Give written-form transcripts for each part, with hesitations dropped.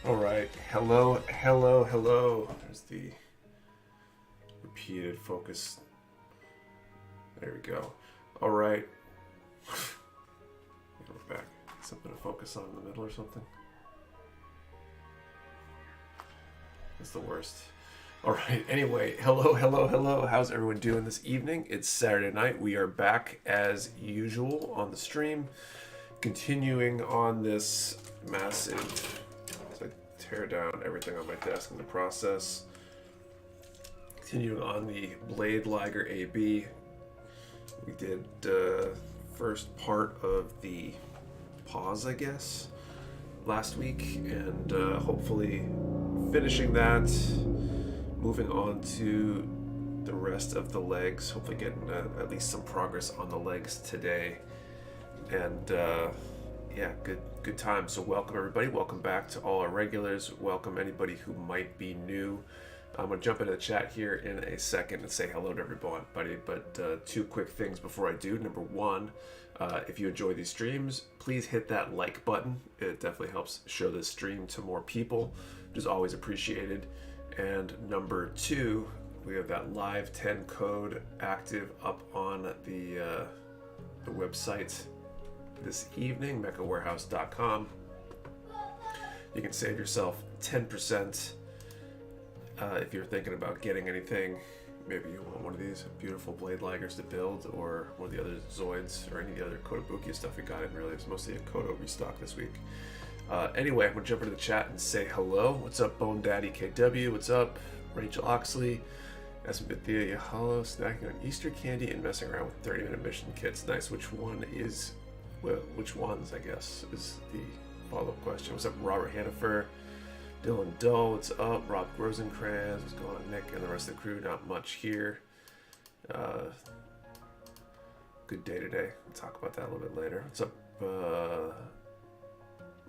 All right. Hello, hello, hello. There's the repeated focus. There we go. All right. Go back. Something to focus on in the middle or something. That's the worst. All right. Anyway, hello, hello, hello. How's everyone doing this evening? It's Saturday night. We are back as usual on the stream, continuing on this massive. Tear down everything on my desk in the process. Continuing on the Blade Liger AB. We did first part of the pause, I guess, last week, and hopefully finishing that, moving on to the rest of the legs, hopefully getting at least some progress on the legs today. And yeah, good time. So welcome everybody. Welcome back to all our regulars. Welcome anybody who might be new. I'm going to jump into the chat here in a second and say hello to everybody. But two quick things before I do. Number one, if you enjoy these streams, please hit that like button. It definitely helps show this stream to more people, which is always appreciated. And number two, we have that live 10 code active up on the website this evening, mechawarehouse.com. You can save yourself 10% if you're thinking about getting anything. Maybe you want one of these beautiful blade ligers to build, or one of the other Zoids, or any of the other Kotobukiya stuff we got in. Really, it's mostly a Koto restock this week. Anyway, I'm going to jump into the chat and say hello. What's up, Bone Daddy KW? What's up, Rachel Oxley? Esmithia Yahalo, snacking on Easter candy and messing around with 30-minute mission kits. Nice. Which ones, I guess, is the follow-up question. What's up, Robert Hannaford? Dylan Dull, what's up? Rob Rosenkrantz, what's going on? Nick and the rest of the crew, not much here. Good day today. We'll talk about that a little bit later. What's up,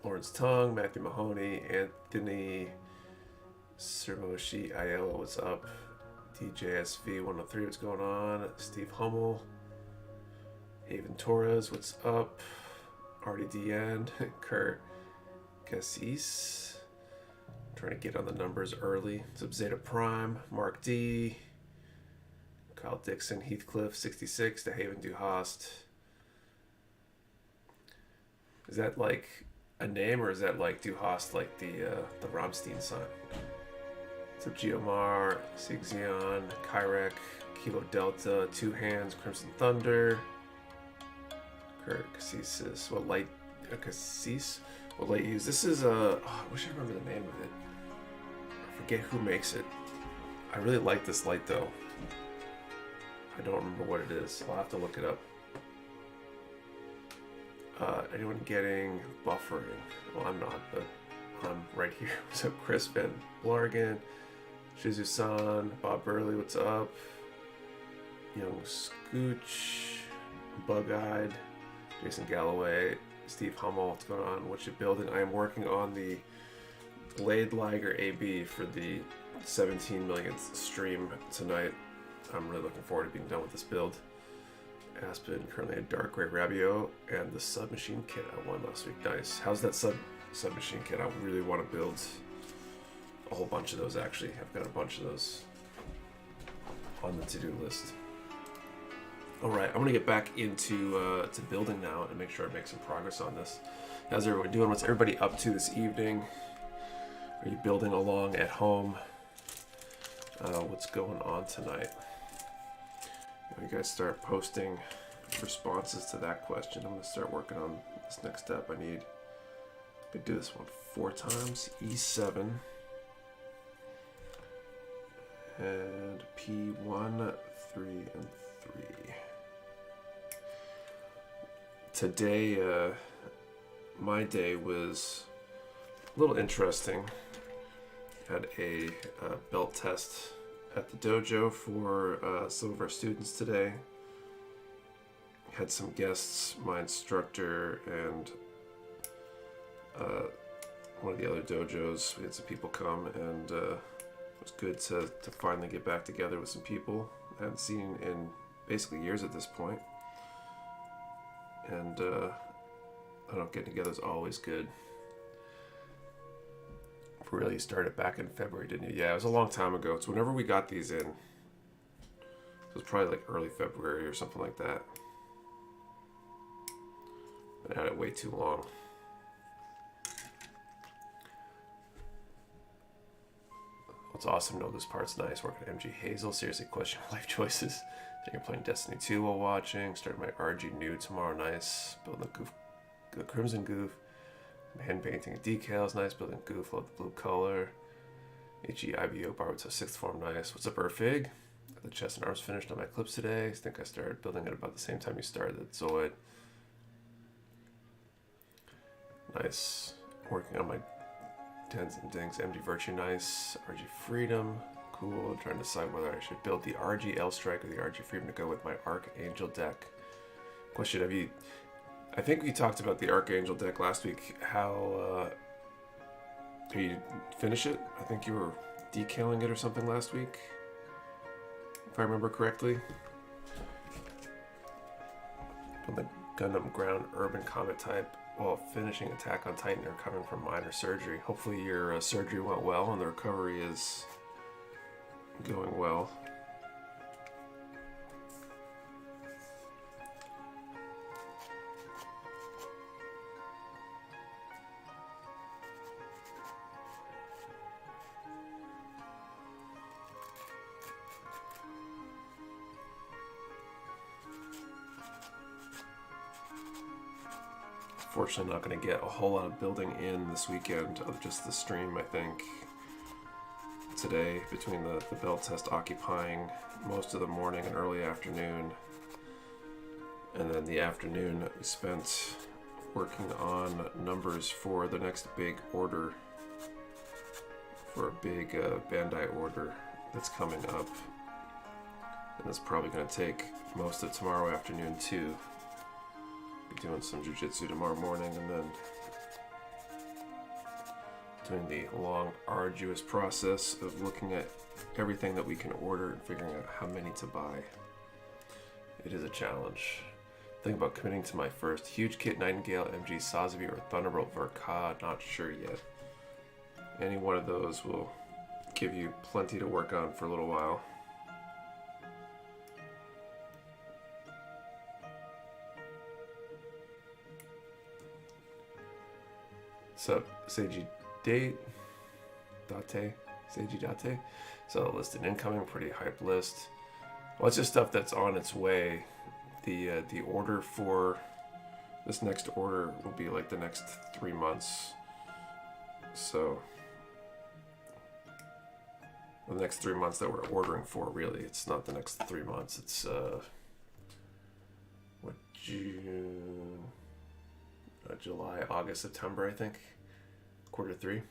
Lawrence Tongue, Matthew Mahoney, Anthony Sermoshi Ayala, what's up? DJSV 103, what's going on? Steve Hummel. Haven Torres, what's up? RDDN, Kurt Cassis, trying to get on the numbers early. What's up, Zeta Prime, Mark D, Kyle Dixon, Heathcliff 66, the Haven Du Hast. Is that like a name, or is that like Du Hast, like the Rammstein sign? What's up, Geomar, Sigzion, Kyrek, Kilo Delta, Two Hands, Crimson Thunder. Cassis, what light use? This is I wish I remember the name of it. I forget who makes it. I really like this light though. I don't remember what it is. I'll have to look it up. Anyone getting buffering? Well, I'm not, but I'm right here. So Chris Van Blargan, Shizu-san, Bob Burley, what's up? Young Scooch, Bug-Eyed, Jason Galloway, Steve Hummel, what's going on? What you building? I am working on the Blade Liger AB for the 17 millionth stream tonight. I'm really looking forward to being done with this build. Aspen, currently a dark gray Rabio, and the submachine kit I won last week. Nice. How's that submachine kit? I really want to build a whole bunch of those, actually. I've got a bunch of those on the to-do list. All right, I'm gonna get back into to building now and make sure I make some progress on this. How's everyone doing? What's everybody up to this evening? Are you building along at home? What's going on tonight? You guys start posting responses to that question. I'm gonna start working on this next step. I could do this one 4 times. E7 and P1, 3, and 3. Today, my day was a little interesting. Had a belt test at the dojo for some of our students today. Had some guests, my instructor and one of the other dojos. We had some people come, and it was good to finally get back together with some people I hadn't seen in basically years at this point. And I don't know, getting together is always good. really started back in February, didn't you? Yeah, it was a long time ago. It's whenever we got these in. It was probably like early February or something like that. I had it way too long. It's awesome to know this part's nice. Working at MG Hazel. Seriously, question my life choices. Then you're playing Destiny 2 while watching. Starting my RG nude tomorrow. Nice. Building the Crimson Goof. Hand painting decals. Nice. Building Goof. Love the blue color. HE IBO Barbato 6th form. Nice. What's up, Erfig? Got the chest and arms finished on my clips today. I think I started building it about the same time you started the Zoid. Nice. Working on my Dens and Dings. MG Virtue. Nice. RG Freedom. Cool. Trying to decide whether I should build the RG L Strike or the RG Freedom to go with my Archangel deck. Question, have you... I think we talked about the Archangel deck last week. How... Did you finish it? I think you were decaling it or something last week. If I remember correctly. On the Gundam Ground Urban Comet type. While finishing Attack on Titan or recovering from minor surgery. Hopefully your surgery went well and the recovery is going well. Fortunately, not going to get a whole lot of building in this weekend of just the stream, I think. Today, between the build test occupying most of the morning and early afternoon. And then the afternoon we spent working on numbers for the next big order. For a big Bandai order that's coming up. And it's probably going to take most of tomorrow afternoon too. Be doing some jiu-jitsu tomorrow morning and then doing the long, arduous process of looking at everything that we can order and figuring out how many to buy. It is a challenge. Think about committing to my first huge kit, Nightingale, MG, Sazabi, or Thunderbolt Verka, not sure yet. Any one of those will give you plenty to work on for a little while. Sup, Seiji Date, Date, Seiji Date. So listed incoming, pretty hype list. Well, it's just stuff that's on its way. The order for this next order will be like the next 3 months. So the next 3 months that we're ordering for, really, it's not the next 3 months. It's what, June, July, August, September, I think. Q3.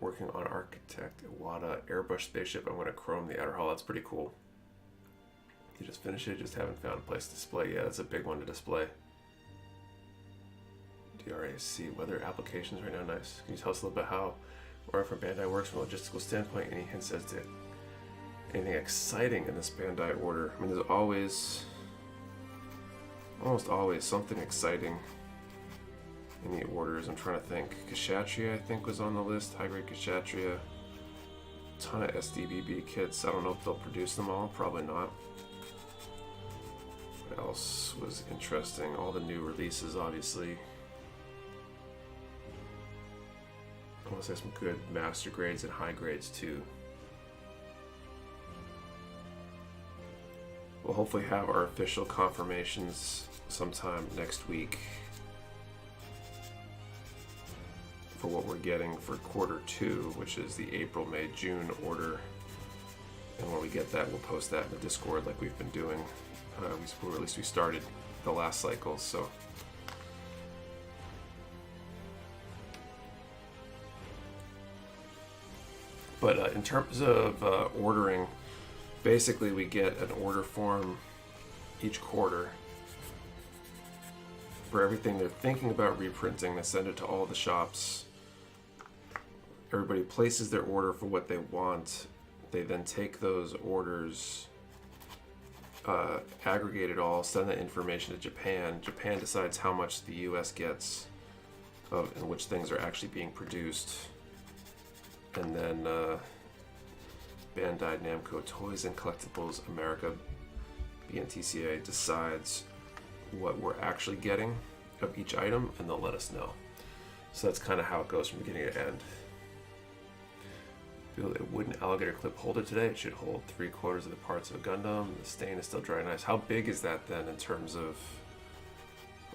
Working on Architect Iwata Airbrush spaceship. I'm going to chrome the outer hull. That's pretty cool. You just finish it, just haven't found a place to display. Yeah, that's a big one to display. DRAC, weather applications right now, nice. Can you tell us a little bit how ordering from Bandai works from a logistical standpoint? Any hints as to anything exciting in this Bandai order? I mean, there's almost always something exciting in the orders. I'm trying to think. Kshatriya, I think, was on the list. High-grade Kshatriya. Ton of SDBB kits. I don't know if they'll produce them all. Probably not. What else was interesting? All the new releases, obviously. I want to say some good master grades and high grades, too. We'll hopefully have our official confirmations sometime next week for what we're getting for Q2, which is the April, May, June order. And when we get that, we'll post that in the Discord like we've been doing. Or at least we started the last cycle, so. But in terms of ordering, basically we get an order form each quarter for everything they're thinking about reprinting. They send it to all the shops. Everybody places their order for what they want. They then take those orders, aggregate it all, send that information to Japan. Japan decides how much the US gets of and which things are actually being produced. And then Bandai Namco Toys and Collectibles America, BNTCA, decides what we're actually getting of each item, and they'll let us know. So that's kind of how it goes from beginning to end. Build a wooden alligator clip holder today. It should hold 3/4 of the parts of a Gundam. The stain is still dry and nice. How big is that then in terms of,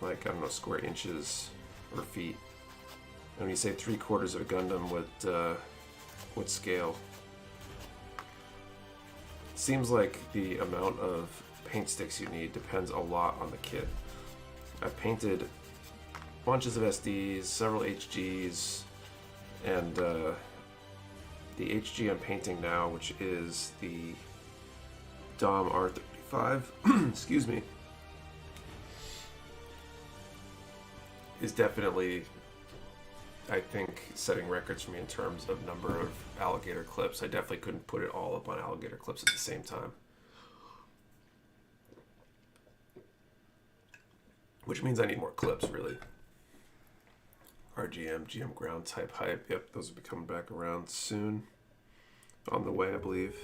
like, I don't know, square inches or feet? And when you say 3/4 of a Gundam, what scale? It seems like the amount of paint sticks you need depends a lot on the kit. I've painted bunches of SDs, several HGs, and the HG I'm painting now, which is the Dom R35, excuse me, is definitely, I think, setting records for me in terms of number of alligator clips. I definitely couldn't put it all up on alligator clips at the same time. Which means I need more clips, really. RGM, GM ground type hype. Yep, those will be coming back around soon. On the way, I believe.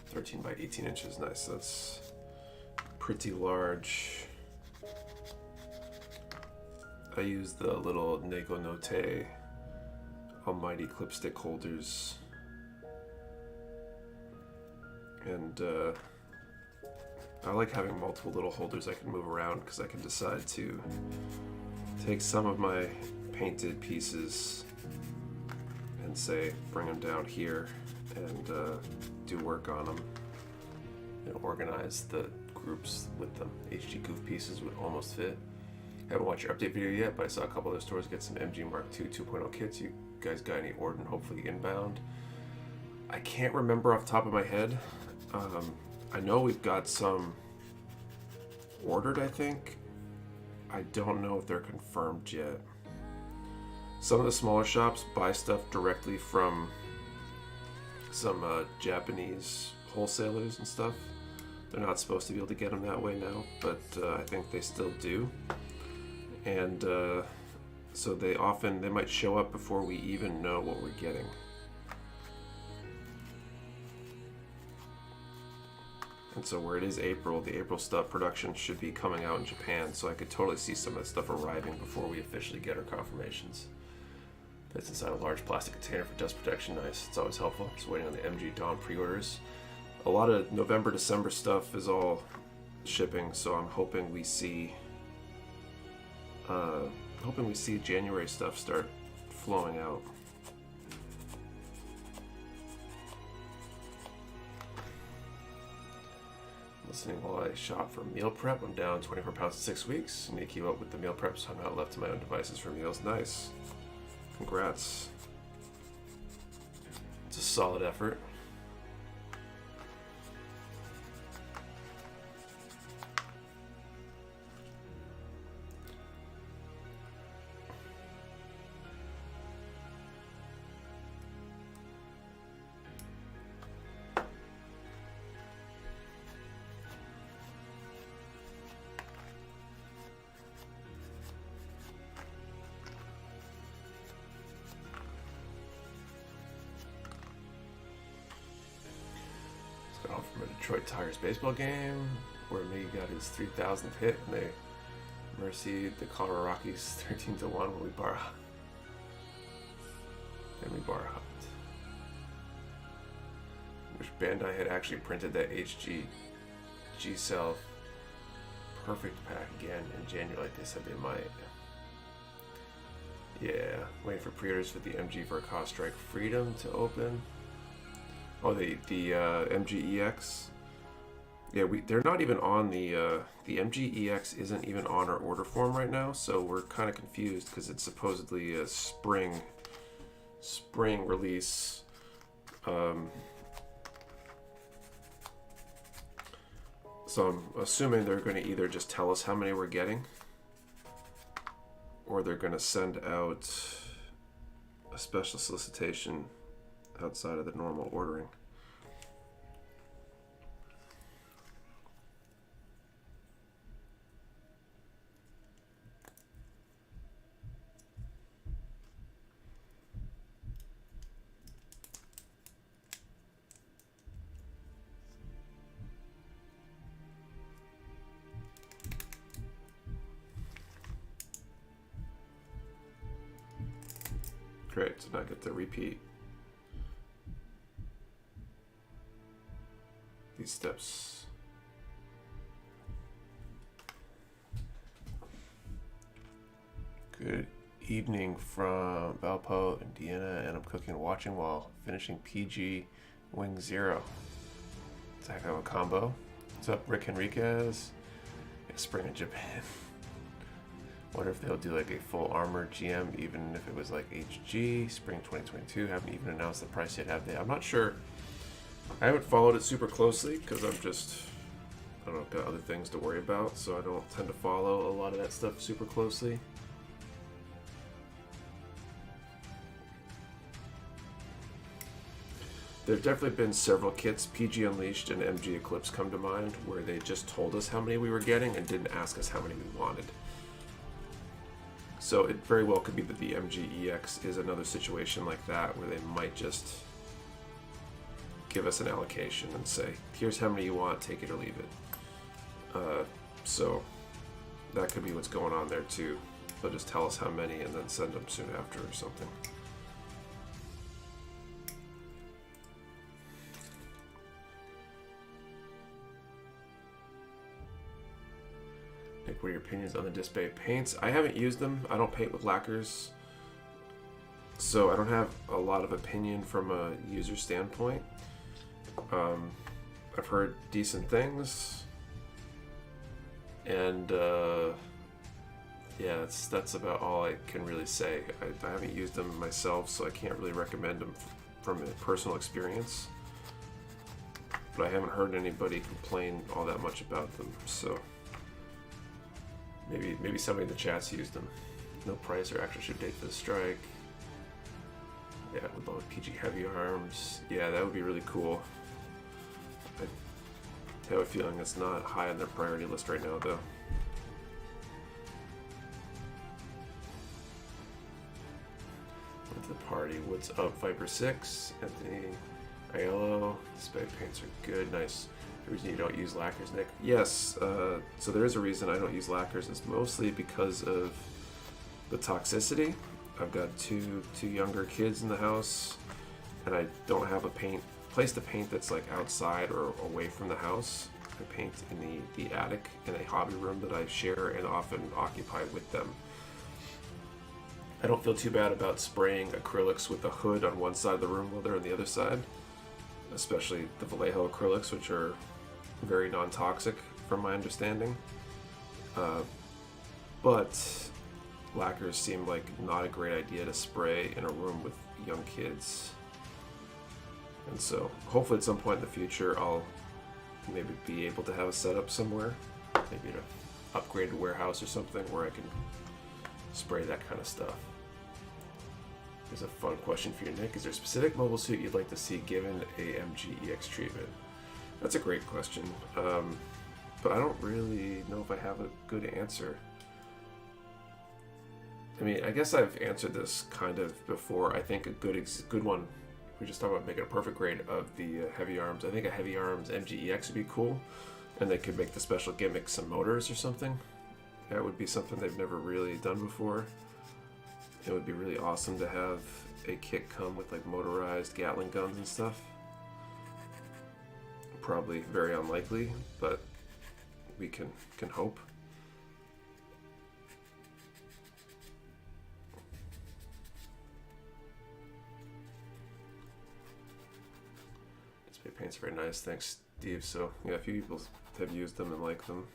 (13 by 18 inches). Nice. That's pretty large. I use the little Nego Note Almighty clip stick holders, and I like having multiple little holders I can move around because I can decide to take some of my painted pieces and say bring them down here and do work on them and organize the groups with them. HG goof pieces would almost fit. Haven't watched your update video yet, but I saw a couple of those stores get some MG Mark II 2.0 kits. You guys got any ordered, hopefully inbound? I can't remember off the top of my head. I know we've got some ordered, I think. I don't know if they're confirmed yet. Some of the smaller shops buy stuff directly from some Japanese wholesalers and stuff. They're not supposed to be able to get them that way now, but I think they still do. And so they might show up before we even know what we're getting. And so where it is April, the April stuff production should be coming out in Japan, so I could totally see some of that stuff arriving before we officially get our confirmations. That's inside a large plastic container for dust protection. Nice. It's always helpful. Just waiting on the MG Dawn pre-orders. A lot of November, December stuff is all shipping, so I'm hoping we see January stuff start flowing out. Listening while I shop for meal prep. I'm down 24 pounds in 6 weeks. I need to keep up with the meal prep, so I'm not left to my own devices for meals. Nice. Congrats. It's a solid effort. From a Detroit Tigers baseball game where Miggy got his 3,000th hit and they mercied the Colorado Rockies 13-1 when we bar hopped. Wish Bandai had actually printed that HG G-Cell perfect pack again in January like they said they might. Yeah, waiting for pre-orders for the MG Verkov Strike Freedom to open. Oh, the MGEX. Yeah, they're not even on the MGEX isn't even on our order form right now, so we're kind of confused because it's supposedly a spring release. So I'm assuming they're going to either just tell us how many we're getting, or they're going to send out a special solicitation outside of the normal ordering. Great, so now I get to repeat these steps. Good evening from Valpo, Indiana, and I'm cooking and watching while finishing PG Wing Zero. It's a heck of a combo. What's up, Rick Henriquez? Yeah, Spring in Japan. Wonder if they'll do like a full armor GM, even if it was like HG, Spring 2022. Haven't even announced the price yet, have they? I'm not sure. I haven't followed it super closely because I'm just, I don't know, got other things to worry about, so I don't tend to follow a lot of that stuff super closely. There have definitely been several kits, PG Unleashed and MG Eclipse come to mind, where they just told us how many we were getting and didn't ask us how many we wanted. So it very well could be that the MG EX is another situation like that, where they might just give us an allocation and say, here's how many you want, take it or leave it. So that could be what's going on there too. They'll just tell us how many and then send them soon after or something. Nick, what are your opinions on the display paints? I haven't used them. I don't paint with lacquers, so I don't have a lot of opinion from a user standpoint. I've heard decent things, and yeah, that's about all I can really say. I haven't used them myself, so I can't really recommend them from a personal experience, but I haven't heard anybody complain all that much about them, so maybe somebody in the chat's used them. No price or actual ship date for the strike. Yeah, with all the PG heavy arms. Yeah, that would be really cool. I have a feeling it's not high on their priority list right now, though. Went to the party. What's up, Viper 6? Anthony Aiello. Display paints are good. Nice. The reason you don't use lacquers, Nick? Yes, so there is a reason I don't use lacquers. It's mostly because of the toxicity. I've got two younger kids in the house, and I don't have a place to paint that's like outside or away from the house. I paint in the attic in a hobby room that I share and often occupy with them. I don't feel too bad about spraying acrylics with the hood on one side of the room while they're on the other side, especially the Vallejo acrylics, which are very non-toxic from my understanding. But lacquers seem like not a great idea to spray in a room with young kids. And so hopefully at some point in the future I'll maybe be able to have a setup somewhere, maybe an upgraded warehouse or something where I can spray that kind of stuff. Here's a fun question for you, Nick. Is there a specific mobile suit you'd like to see given a MG-EX treatment? That's a great question, but I don't really know if I have a good answer. I mean, I guess I've answered this kind of before. I think a good one, we just talked about making a perfect grade of the heavy arms. I think a heavy arms MG-EX would be cool, and they could make the special gimmick some motors or something. That would be something they've never really done before. It would be really awesome to have a kit come with like motorized Gatling guns and stuff. Probably very unlikely, but we can hope. Display paints are very nice, thanks, Steve. So yeah, a few people have used them and like them.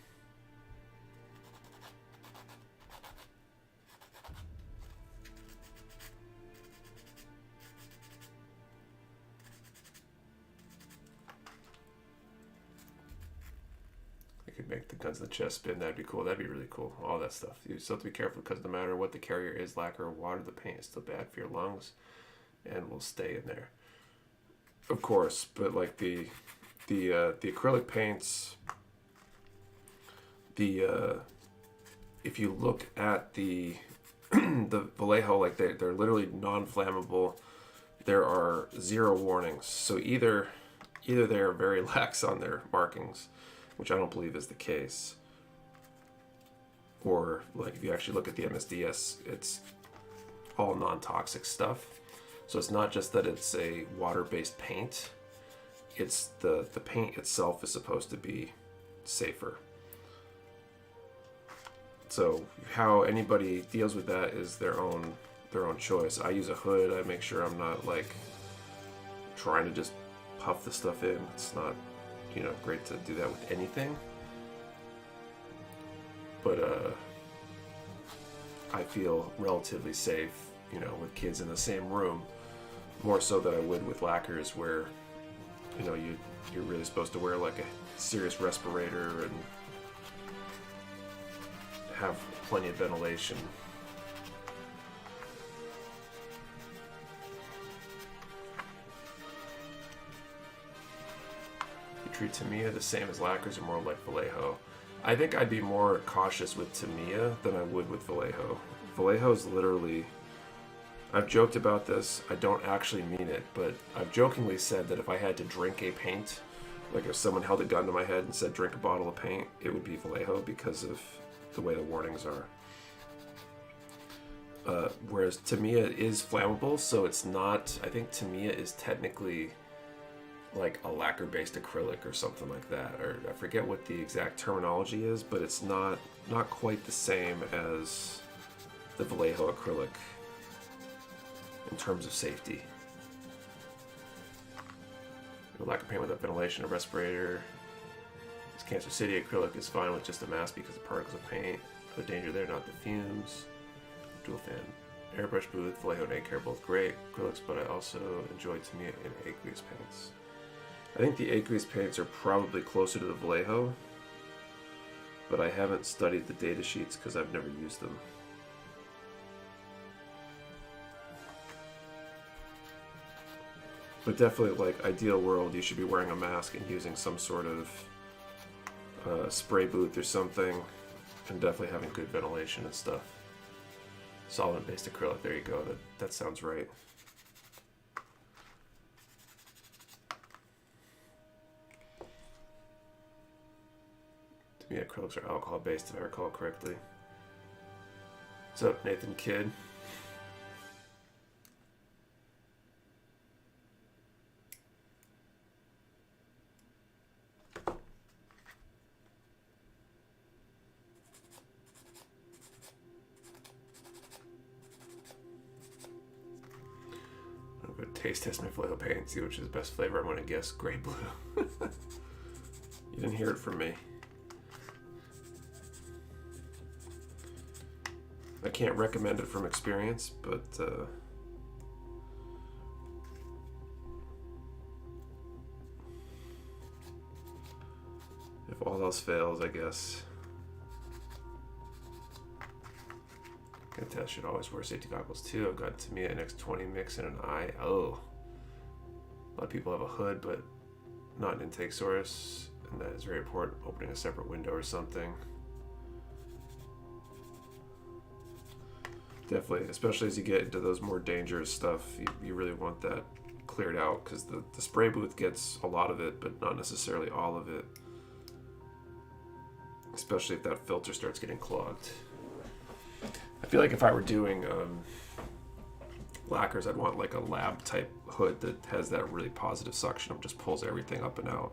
Make the guns in the chest spin. That'd be cool. That'd be really cool. All that stuff. You still have to be careful because no matter what the carrier is, lacquer or water, the paint is still bad for your lungs and will stay in there. Of course, but like the acrylic paints, if you look at the Vallejo, like they're literally non-flammable. There are 0 warnings. So either they are very lax on their markings, which I don't believe is the case. Or like if you actually look at the MSDS, it's all non-toxic stuff. So it's not just that it's a water-based paint. It's the paint itself is supposed to be safer. So how anybody deals with that is their own choice. I use a hood. I make sure I'm not like trying to just puff the stuff in. It's not, you know, great to do that with anything. But I feel relatively safe, you know, with kids in the same room, more so than I would with lacquers, where, you know, you're really supposed to wear like a serious respirator and have plenty of ventilation. You treat Tamiya the same as lacquers or more like Vallejo? I think I'd be more cautious with Tamiya than I would with Vallejo. Vallejo is literally, I've joked about this, I don't actually mean it, but I've jokingly said that if I had to drink a paint, like if someone held a gun to my head and said drink a bottle of paint, it would be Vallejo because of the way the warnings are. Whereas Tamiya is flammable, so it's not, I think Tamiya is technically like a lacquer-based acrylic or something like that, or I forget what the exact terminology is, but it's not quite the same as the Vallejo acrylic in terms of safety. Lacquer paint without ventilation, a respirator. This Kansas City acrylic is fine with just a mask because of particles of paint. The danger there, not the fumes. Dual fan. Airbrush booth, Vallejo and Acre are both great acrylics, but I also enjoy Tamiya and aqueous paints. I think the aqueous paints are probably closer to the Vallejo, but I haven't studied the data sheets because I've never used them. But definitely, like, ideal world, you should be wearing a mask and using some sort of spray booth or something, and definitely having good ventilation and stuff. Solvent-based acrylic, there you go, that sounds right. To me, acrylics are alcohol-based, if I recall correctly. What's up, Nathan Kidd? Taste test my Vallejo paint, see which is the best flavor. I'm going to guess gray blue. You didn't hear it from me. I can't recommend it from experience, but if all else fails, I guess. Test should always wear safety goggles too. I've got Tamiya NX20 mix in an eye. Oh, a lot of people have a hood, but not an intake source, and that is very important. Opening a separate window or something. Definitely, especially as you get into those more dangerous stuff, you really want that cleared out because the spray booth gets a lot of it, but not necessarily all of it. Especially if that filter starts getting clogged. I feel like if I were doing lacquers, I'd want like a lab type hood that has that really positive suction and just pulls everything up and out.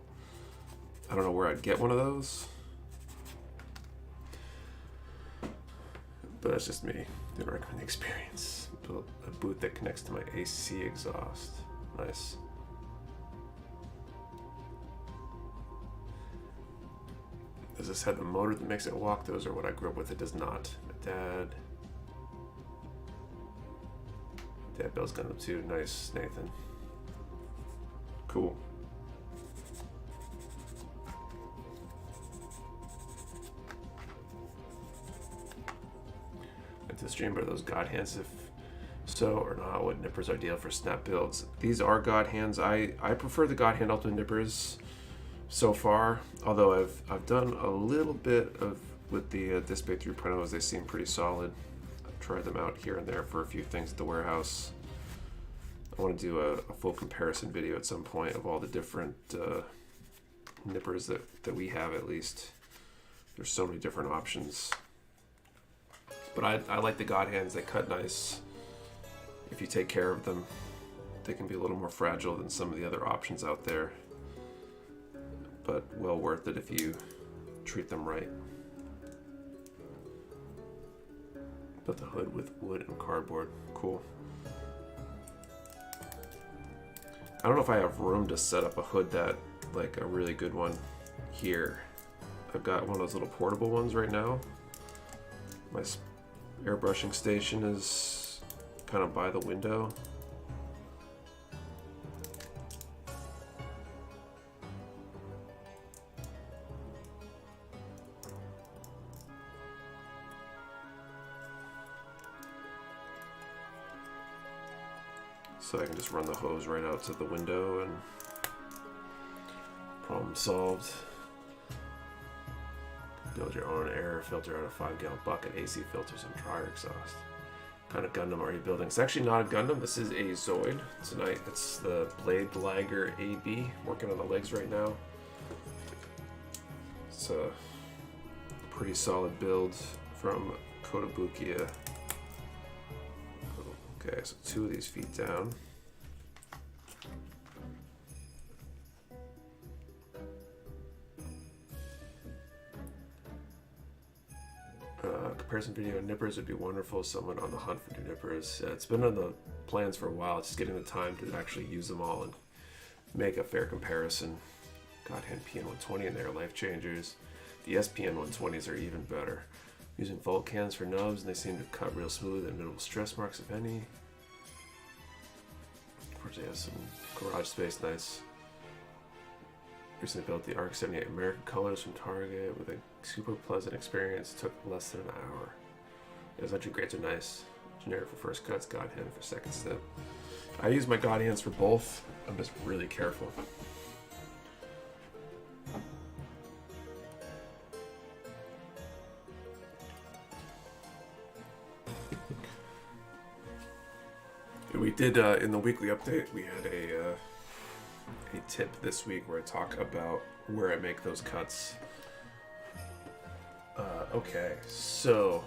I don't know where I'd get one of those, but that's just me. Didn't recommend the experience. Built a booth that connects to my AC exhaust. Nice. Does this have the motor that makes it walk? Those are what I grew up with. It does not. My Dad Bell's got them too. Nice, Nathan. Cool. Into the stream, but are those God hands? If so or not, what nippers are ideal for snap builds? These are God hands. I prefer the God hand Ultimate nippers so far, although I've done a little bit of with the Disc Bay 3.0s. They seem pretty solid. Try them out here and there for a few things at the warehouse. I want to do a full comparison video at some point of all the different nippers that we have, at least. There's so many different options. But I like the God hands. They cut nice. if you take care of them, they can be a little more fragile than some of the other options out there, but well worth it if you treat them right. Put the hood with wood and cardboard. Cool. I don't know if I have room to set up a hood that, like a really good one here. I've got one of those little portable ones right now. My airbrushing station is kind of by the window. So I can just run the hose right out to the window and problem solved. Build your own air filter out of 5-gallon bucket, AC filters, and dryer exhaust. What kind of Gundam are you building? It's actually not a Gundam. This is a Zoid. Tonight it's the Blade Liger AB. Working on the legs right now. It's a pretty solid build from Kotobukiya. Okay, so 2 of these feet down. Comparison video nippers would be wonderful. Someone on the hunt for new nippers. It's been on the plans for a while. It's just getting the time to actually use them all and make a fair comparison. Godhand PN120 and they're life changers. The SPN 120s are even better. Using Volt cans for nubs and they seem to cut real smooth and minimal stress marks, if any. Of course, they have some garage space, nice. Recently built the ARC 78 American colors from Target with a super pleasant experience. Took less than an hour. Those entry grades are nice. Generic for first cuts, God hand for second step. I use my God hands for both. I'm just really careful. We did in the weekly update. We had a tip this week where I talk about where I make those cuts. Okay, so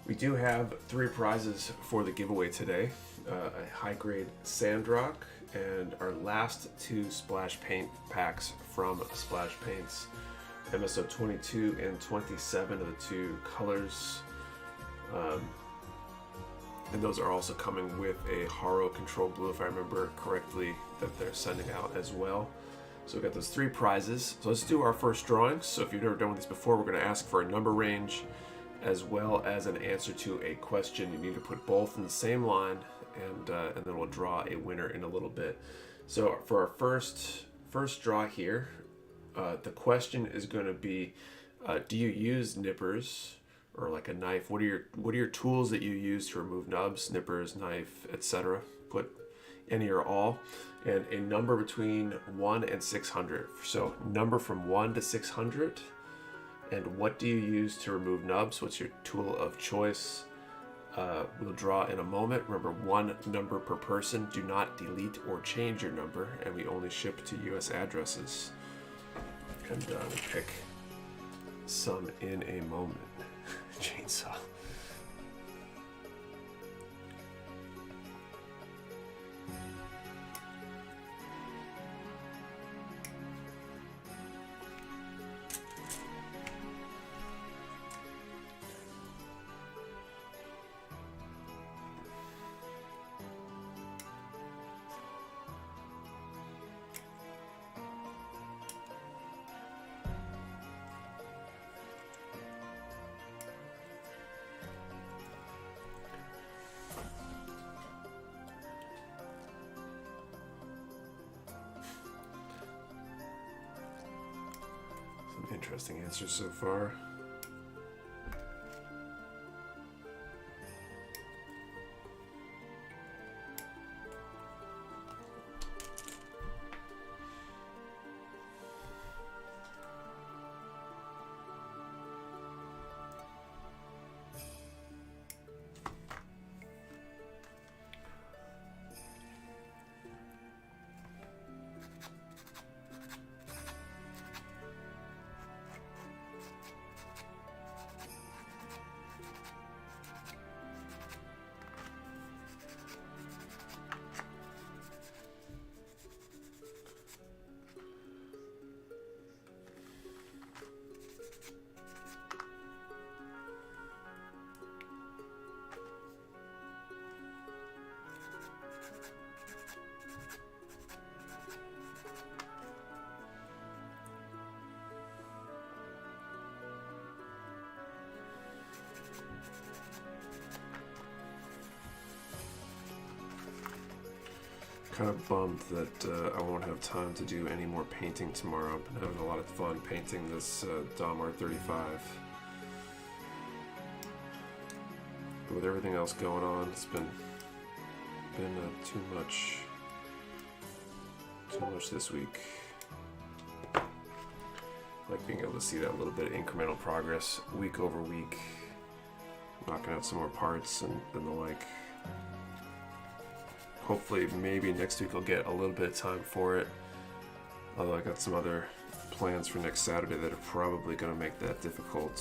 we do have 3 prizes for the giveaway today. A high-grade sand rock and our last 2 splash paint packs from Splash Paints. MSO 22 and 27 of the 2 colors. And those are also coming with a Haro control glue, if I remember correctly, that they're sending out as well. So we've got those 3 prizes. So let's do our first drawings. So if you've never done this before, we're going to ask for a number range as well as an answer to a question. You need to put both in the same line, and then we'll draw a winner in a little bit. So for our first draw here, the question is going to be, do you use nippers? Or like a knife? What are your tools that you use to remove nubs, nippers, knife, etc.? Put any or all, and a number between 1 and 600. So number from 1 to 600, and what do you use to remove nubs? What's your tool of choice? We'll draw in a moment. Remember, 1 number per person. Do not delete or change your number, and we only ship to U.S. addresses. And we'll pick some in a moment. Chainsaw. Interesting answers so far. Kind of bummed that I won't have time to do any more painting tomorrow. I've been having a lot of fun painting this Dom R35. But with everything else going on, it's been too much this week. I like being able to see that little bit of incremental progress week over week, knocking out some more parts and the like. Hopefully, maybe next week I'll get a little bit of time for it. Although I got some other plans for next Saturday that are probably going to make that difficult.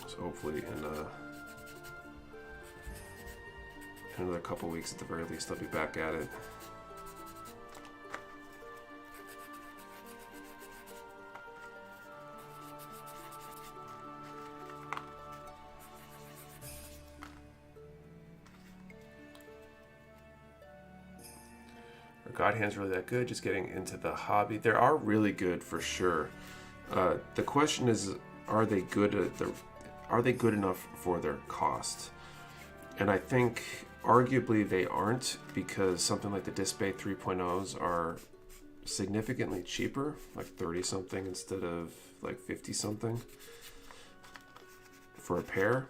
So hopefully in another couple weeks at the very least I'll be back at it. God Hand's really that good, just getting into the hobby. They are really good for sure. The question is, are they good enough for their cost? And I think arguably they aren't, because something like the Disc Bay 3.0s are significantly cheaper, like 30 something instead of like 50 something for a pair,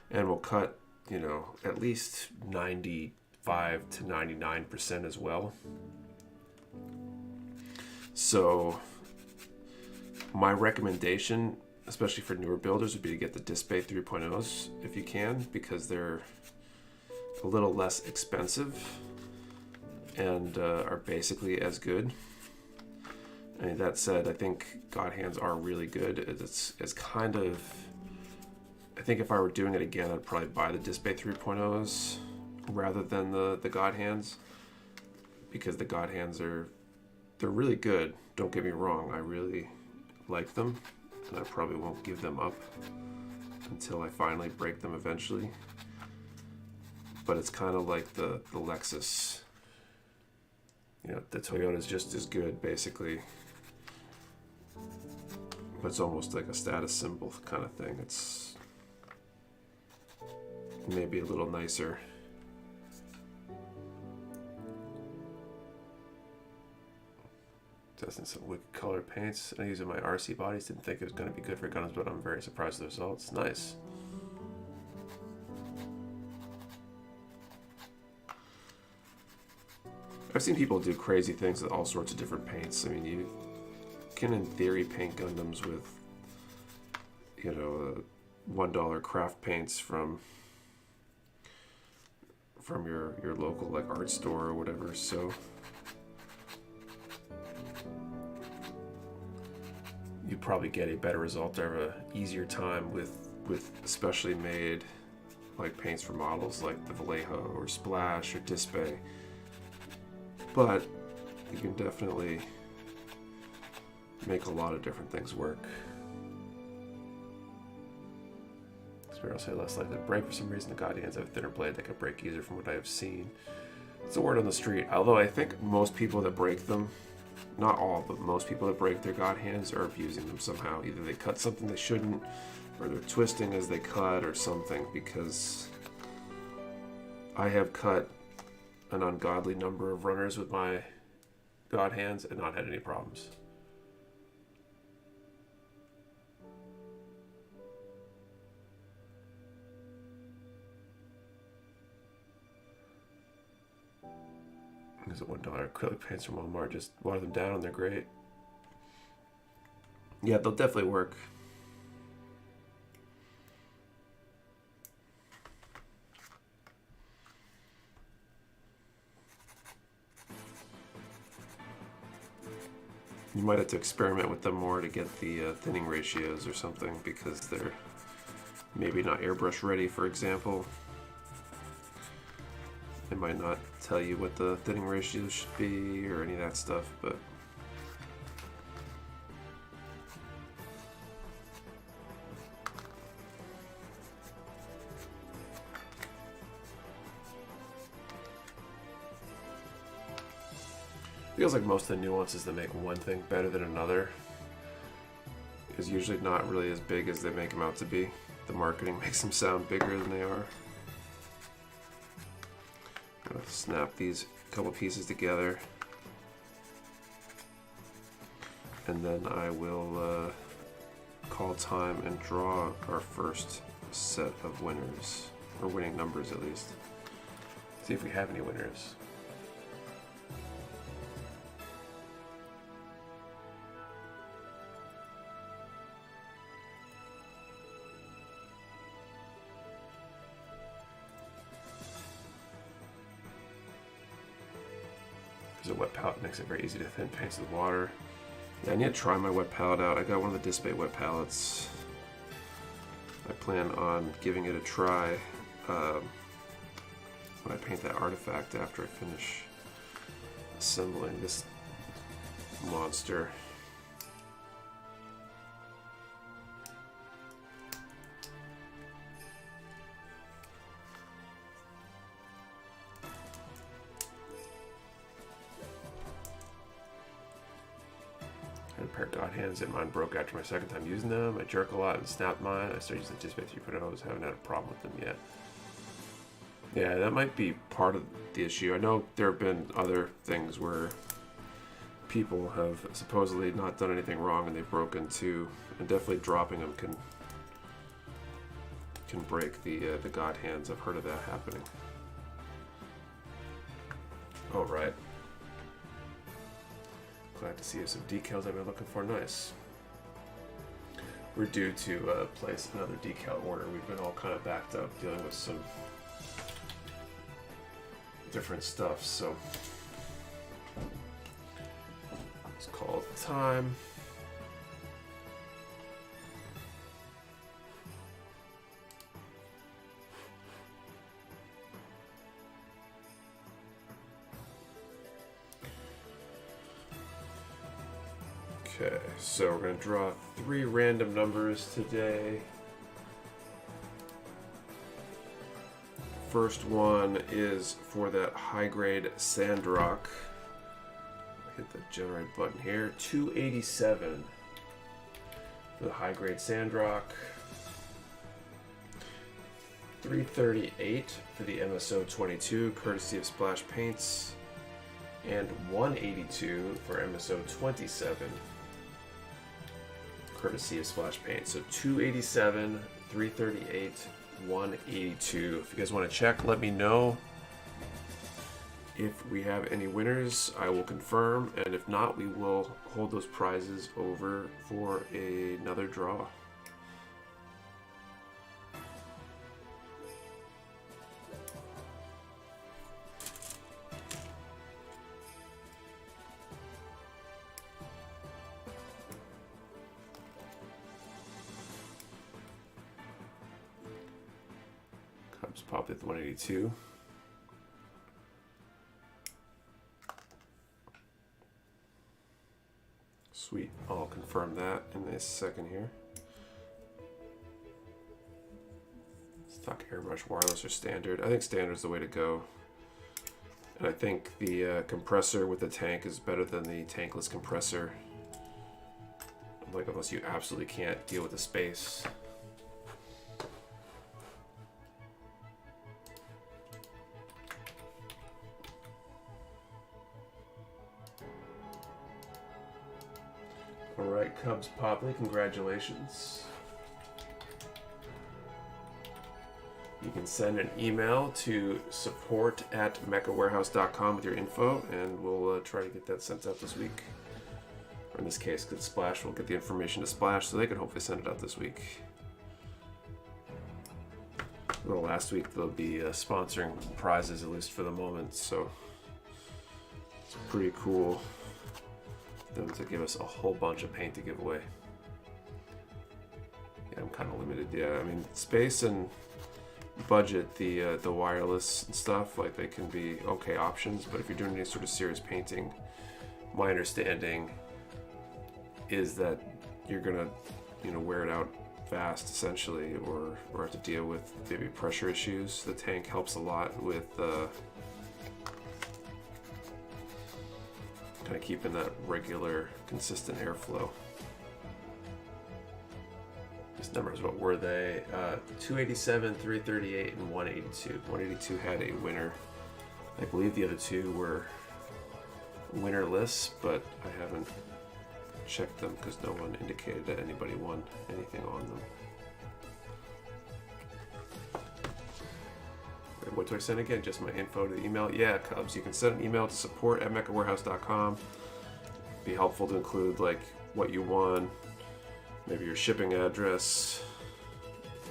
and will cut, you know, at least 95 to 99% as well. So my recommendation, especially for newer builders, would be to get the Disc Bay 3.0s if you can, because they're a little less expensive and are basically as good. I mean, that said, I think God Hands are really good. It's kind of, I think if I were doing it again, I'd probably buy the Disc Bay 3.0s rather than the God Hands, because the God Hands they're really good. Don't get me wrong, I really like them, and I probably won't give them up until I finally break them eventually. But it's kind of like the Lexus. You know, the Toyota's just as good, basically. But it's almost like a status symbol kind of thing. It's maybe a little nicer. Testing some wicked color paints. I use it in my RC bodies. Didn't think it was going to be good for guns, but I'm very surprised with the results. Nice. I've seen people do crazy things with all sorts of different paints. I mean, you can, in theory, paint Gundams with, you know, $1 craft paints from your local like art store or whatever. So you probably get a better result or an easier time with specially made like paints for models like the Vallejo or Splash or Disc Bay. But you can definitely make a lot of different things work. Spiral say less likely to break for some reason. The God Hands have a thinner blade that can break easier from what I have seen. It's a word on the street. Although I think most people that break them, not all, but most people that break their God Hands are abusing them somehow. Either they cut something they shouldn't, or they're twisting as they cut or something, because I have cut an ungodly number of runners with my God Hands and not had any problems. There's a $1 acrylic paints from Walmart. Just water them down and they're great. Yeah, they'll definitely work. You might have to experiment with them more to get the thinning ratios or something, because they're maybe not airbrush ready, for example. They might not tell you what the thinning ratios should be or any of that stuff, but feels like most of the nuances that make one thing better than another is usually not really as big as they make them out to be. The marketing makes them sound bigger than they are. I'm gonna snap these couple pieces together, and then I will call time and draw our first set of winners, or winning numbers at least. See if we have any winners. Because a wet palette makes it very easy to thin paints with water. Yeah, I need to try my wet palette out. I got one of the Display wet palettes. I plan on giving it a try when I paint that artifact after I finish assembling this monster. I had a pair of God hands and mine broke after my second time using them. I jerk a lot and snapped mine. I started using Display 3.0. Haven't had a problem with them yet. Yeah, that might be part of the issue. I know there have been other things where people have supposedly not done anything wrong and they've broken too, and definitely dropping them can break the God hands. I've heard of that happening. All right. Glad to see some decals I've been looking for. Nice. We're due to place another decal order. We've been all kind of backed up dealing with some different stuff, so let's call it time. Okay, so we're going to draw 3 random numbers today. First one is for that high-grade sand rock. Hit the generate button here. 287 for the high-grade sand rock. 338 for the MSO 22, courtesy of Splash Paints, and 182 for MSO 27, courtesy of Splash Paints. So 287, 338. 182. If you guys want to check, let me know. If we have any winners, I will confirm, and if not, we will hold those prizes over for another draw. Cubs popped at the 182. Sweet. I'll confirm that in a second here. Stock airbrush wireless or standard. I think standard is the way to go. And I think the compressor with the tank is better than the tankless compressor. Like, unless you absolutely can't deal with the space. Alright, Cubs Popley, congratulations. You can send an email to support@mechawarehouse.com with your info, and we'll try to get that sent out this week. Or in this case, because Splash will get the information to Splash, so they can hopefully send it out this week. Well, last week they'll be sponsoring prizes, at least for the moment, so it's pretty cool them to give us a whole bunch of paint to give away. Yeah, I'm kind of limited. Yeah, I mean, space and budget, the wireless and stuff, like, they can be okay options, but if you're doing any sort of serious painting, my understanding is that you're gonna, wear it out fast, essentially, or have to deal with maybe pressure issues. The tank helps a lot with kind of keeping that regular, consistent airflow. These numbers, what were they? 287, 338, and 182. 182 had a winner. I believe the other two were winnerless, but I haven't checked them because no one indicated that anybody won anything on them. Wait, what do I send again? Just my info to the email? Yeah, Cubs. You can send an email to support@mechawarehouse.com. Be helpful to include like what you won, maybe your shipping address,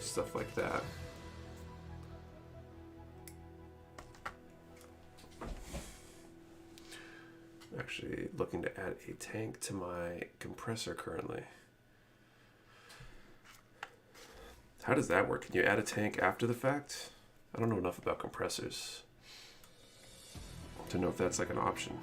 stuff like that. I'm actually looking to add a tank to my compressor currently. How does that work? Can you add a tank after the fact? I don't know enough about compressors to know if that's like an option.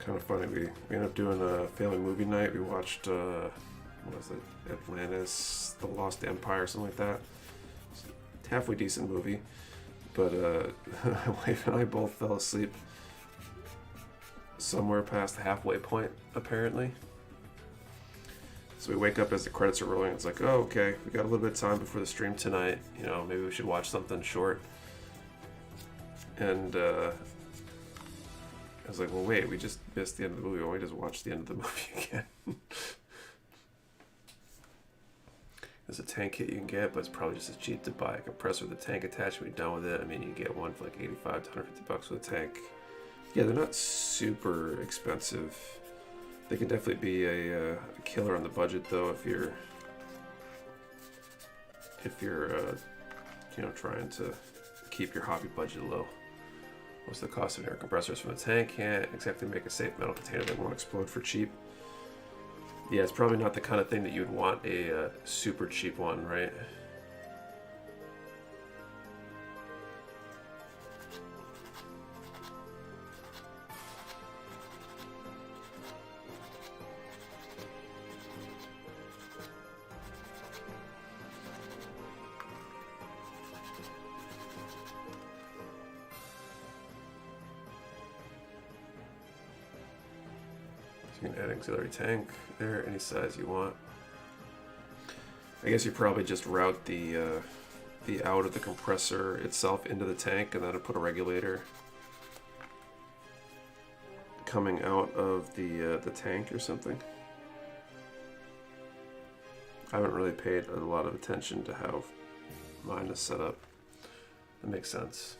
Kind of funny. We ended up doing a family movie night. We watched what was it? Atlantis, The Lost Empire, something like that. It's a halfway decent movie, but my wife and I both fell asleep somewhere past the halfway point, apparently. So we wake up as the credits are rolling. It's like, oh, okay, we got a little bit of time before the stream tonight. You know, maybe we should watch something short. And I was like, well, wait, we just missed the end of the movie. Why don't we just watch the end of the movie again? There's a tank kit you can get, but it's probably just as cheap to buy a compressor with a tank attached when you're done with it. I mean, you can get one for like 85 to 150 bucks with a tank. Yeah, they're not super expensive. They can definitely be a killer on the budget, though, if you're you know, trying to keep your hobby budget low. What's the cost of air compressors from the tank? Can't exactly make a safe metal container that won't explode for cheap. Yeah, it's probably not the kind of thing that you'd want a super cheap one, right? You can add an auxiliary tank there, any size you want. I guess you probably just route the out of the compressor itself into the tank, and then put a regulator coming out of the tank or something. I haven't really paid a lot of attention to how mine is set up. That makes sense.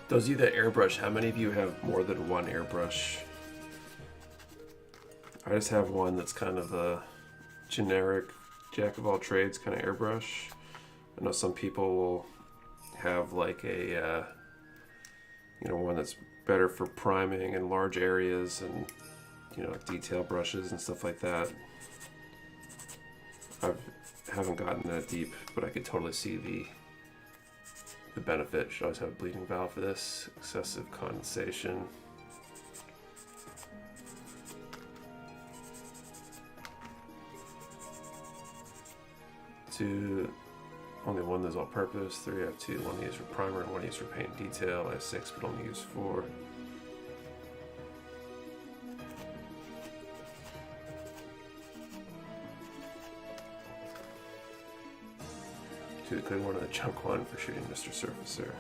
Those of you that airbrush, how many of you have more than one airbrush? I just have one that's kind of a generic jack of all trades kind of airbrush. I know some people will have like a you know, one that's better for priming in large areas and, you know, detail brushes and stuff like that. I haven't gotten that deep, but I could totally see the benefit. Should always have a bleeding valve for this. Excessive condensation. 2, only 1 is all purpose. 3, I have 2, 1 used for primer and 1 used for paint and detail. I have 6, but only use 4. To the good one and the junk one for shooting Mr. Surfacer.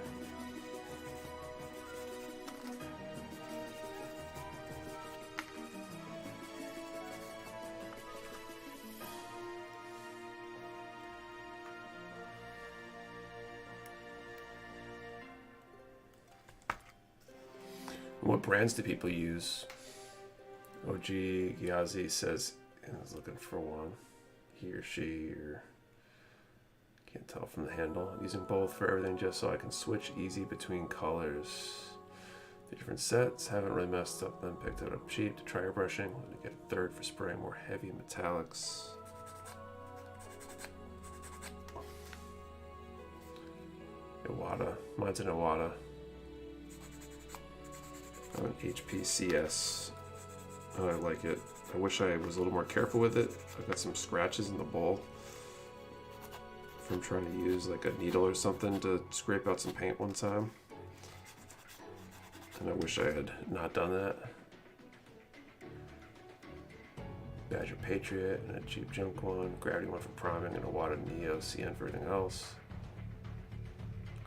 What brands do people use? OG Gyazi says is looking for one. He or she, or can't tell from the handle. I'm using both for everything just so I can switch easy between colors. The different sets, haven't really messed up them, picked it up cheap to try airbrushing. I'm gonna get a third for spraying more heavy metallics. Iwata, mine's an Iwata. I'm an HPCS. I like it. I wish I was a little more careful with it. I've got some scratches in the bowl from trying to use like a needle or something to scrape out some paint one time. And I wish I had not done that. Badger Patriot and a cheap junk one. Gravity one for priming and a Wada Neo CN for everything else.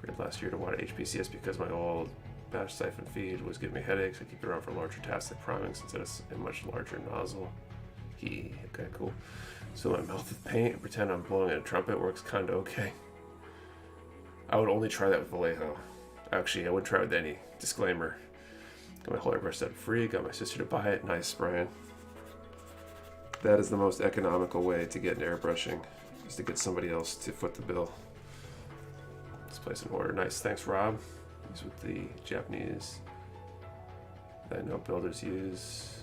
Great last year to Wada HPCS because my old batch siphon feed was giving me headaches. I keep it around for larger tasks like priming since it has a much larger nozzle. Okay, cool. So my mouth with paint and pretend I'm blowing in a trumpet works kinda okay. I would only try that with Vallejo. Actually, I wouldn't try it with any. Disclaimer. Got my whole airbrush set free, got my sister to buy it. Nice, Brian. That is the most economical way to get into airbrushing, is to get somebody else to foot the bill. Let's place an order. Nice, thanks Rob. These with the Japanese that I know builders use.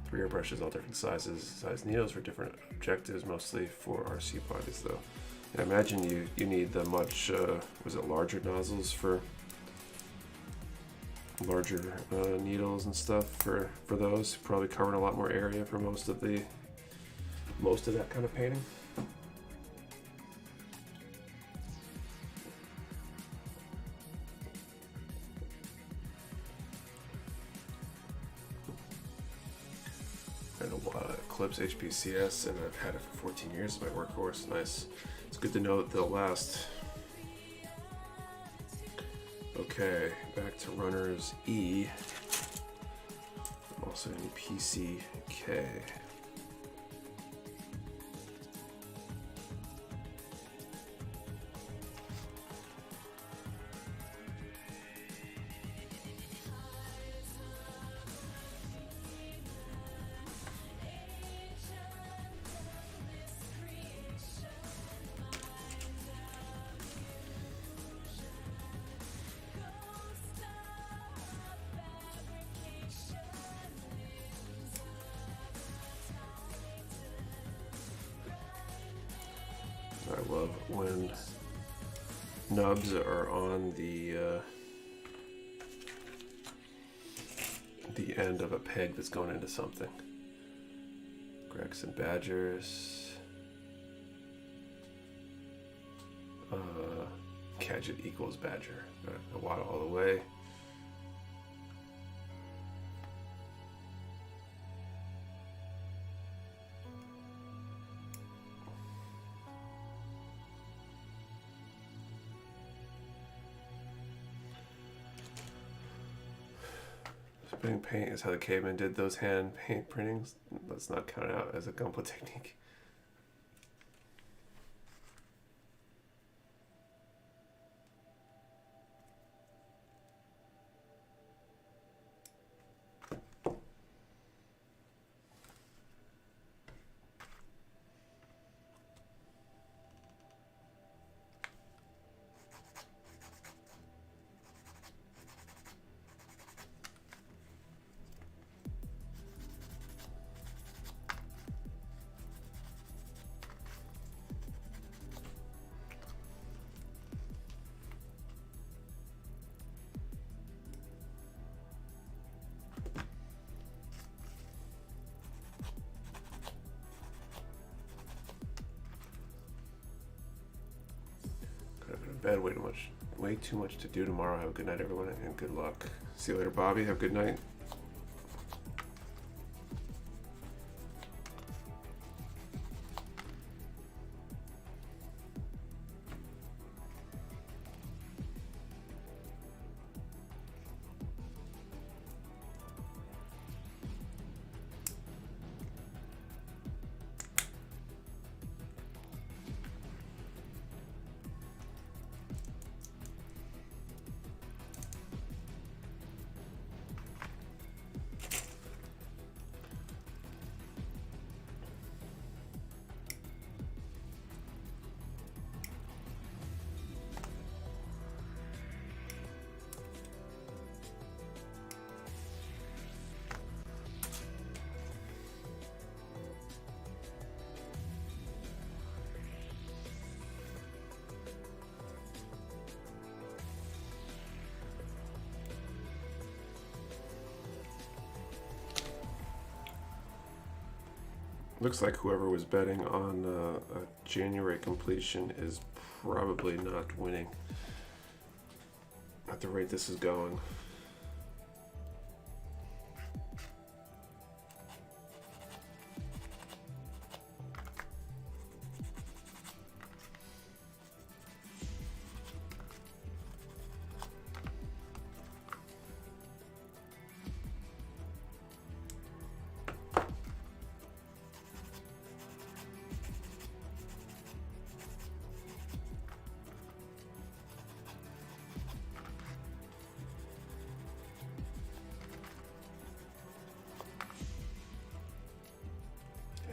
Three airbrushes, all different sizes, size needles for different objectives, mostly for RC bodies though. I imagine you need the much, was it larger nozzles for larger needles and stuff for those, probably covering a lot more area for most of that kind of painting. And a lot of Eclipse HPCS, and I've had it for 14 years as my workhorse. Nice. It's good to know that they'll last. Okay, back to runners E. I'm also in PCK. I love when nubs are on the end of a peg that's going into something. Gregson Badgers. Gadget equals Badger. Iwata all the way. Spinning paint is how the cavemen did those hand paint printings. Let's not count it out as a gunpla technique. bed way too much to do tomorrow. Have a good night, everyone, and good luck. See you later, Bobby. Have a good night. Looks like whoever was betting on a January completion is probably not winning at the rate this is going.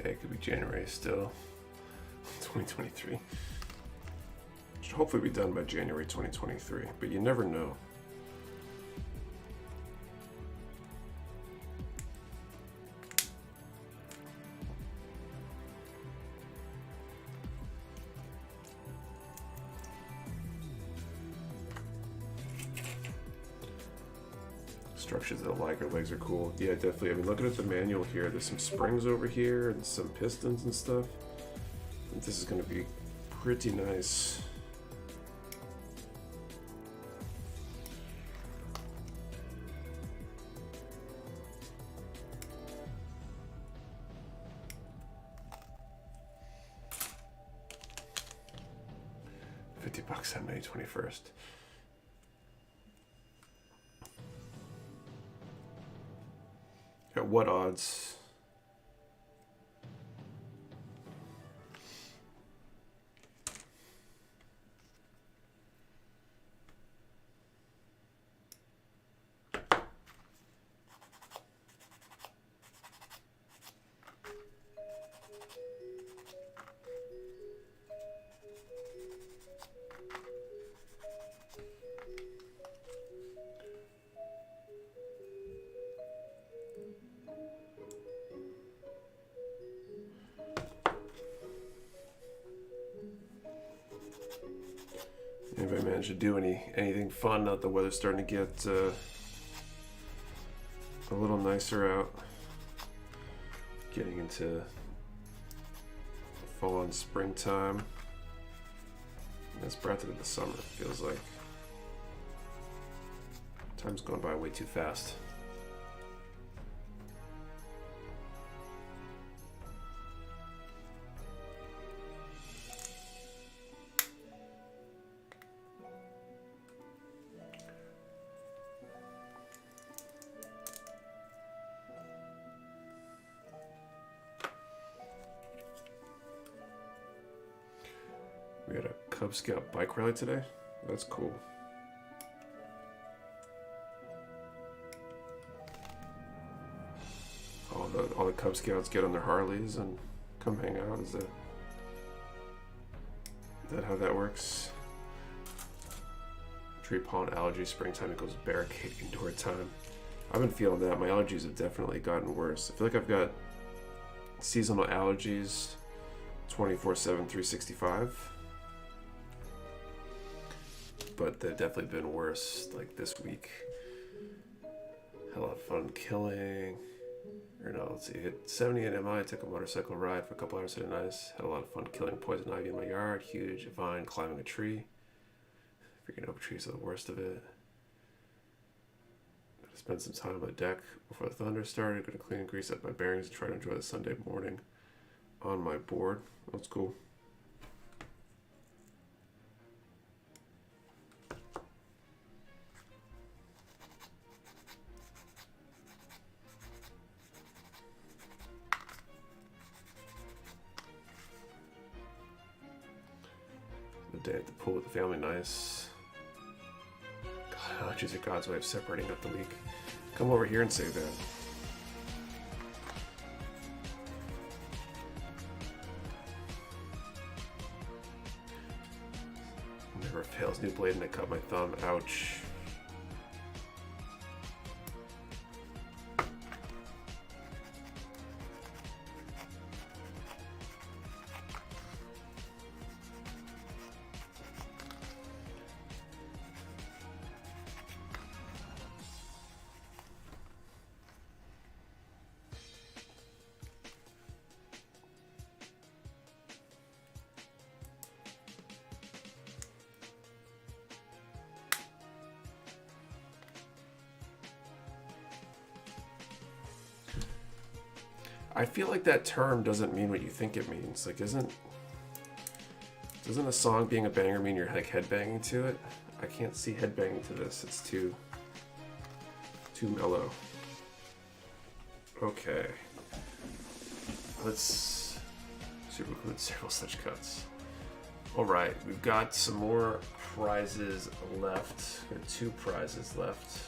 It could be January still, 2023. Should hopefully be done by January 2023, but you never know. Structures that I like. Her legs are cool. Yeah, definitely. I mean, looking at the manual here, there's some springs over here and some pistons and stuff. I think this is going to be pretty nice. $50 on May 21st. At what odds? Anybody managed to do anything fun now that the weather's starting to get a little nicer out? Getting into fall on springtime. It's breath into the summer, it feels like. Time's going by way too fast. We had a Cub Scout bike rally today. That's cool. All the Cub Scouts get on their Harleys and come hang out. Is that how that works? Tree pollen allergy, springtime equals barricade indoor time. I've been feeling that. My allergies have definitely gotten worse. I feel like I've got seasonal allergies 24/7, 365. But they've definitely been worse, like this week. Had a lot of fun killing. Or no, let's see, hit 70 at MI, took a motorcycle ride for a couple hours, had a lot of fun killing poison ivy in my yard, huge vine climbing a tree. Freaking oak trees are the worst of it. Gotta spend some time on the deck before the thunder started. Gonna clean and grease up my bearings and try to enjoy the Sunday morning on my board. That's cool. The day at the pool with the family, nice. God, oh, geez, God's way of separating up the leak. Come over here and say that. Never fails. New blade and I cut my thumb. Ouch. I feel like that term doesn't mean what you think it means. Like, doesn't a song being a banger mean you're like headbanging to it? I can't see headbanging to this. It's too mellow. Okay. Let's include several such cuts. All right, we've got some more prizes left. We have 2 prizes left.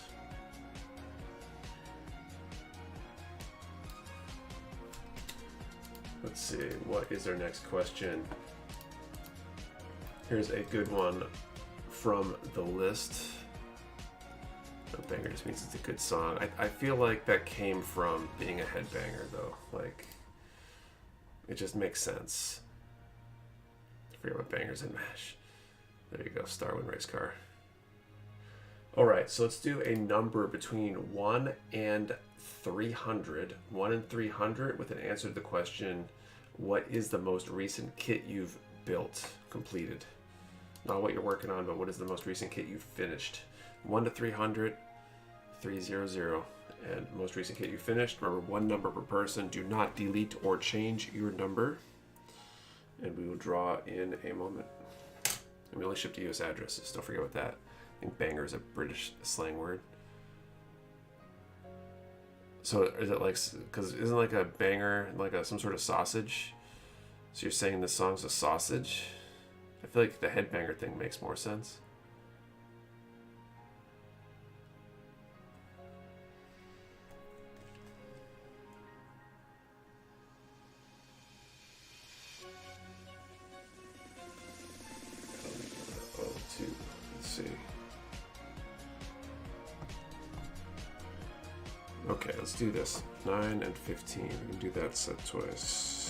Let's see, what is our next question? Here's a good one from the list. A banger just means it's a good song. I feel like that came from being a headbanger, though. Like, it just makes sense. I forget what bangers in MASH. There you go, Starwind race car. All right, so let's do a number between 1 and 300. 1 and 300 with an answer to the question, what is the most recent kit you've built, completed? Not what you're working on, but what is the most recent kit you've finished? 1 to 300, 300. And most recent kit you finished. Remember, 1 number per person. Do not delete or change your number. And we will draw in a moment. And we only ship to US addresses. Don't forget about that. I think banger is a British slang word. So is it like, because isn't like a banger like some sort of sausage? So you're saying the song's a sausage? I feel like the headbanger thing makes more sense. Let's see. Okay, let's do this. 9 and 15. We can do that set twice.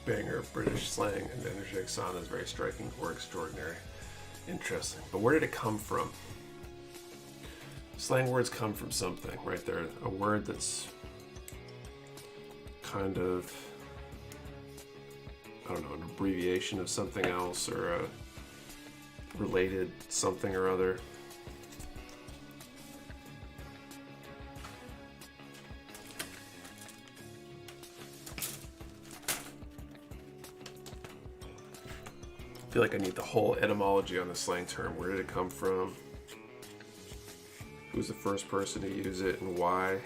Banger, British slang, and energetic sound is very striking or extraordinary. Interesting. But where did it come from? Slang words come from something, right? They're a word that's kind of I don't know, an abbreviation of something else or a related something or other. I feel like I need the whole etymology on the slang term. Where did it come from? Who's the first person to use it and why?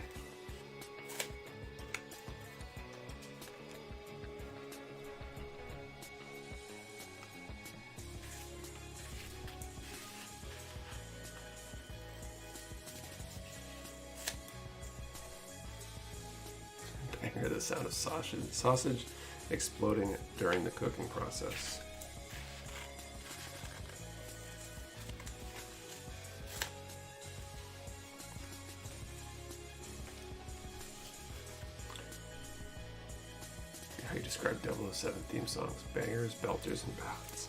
I hear the sound of sausage exploding during the cooking process. How you describe 007 theme songs: bangers, belters, and ballads.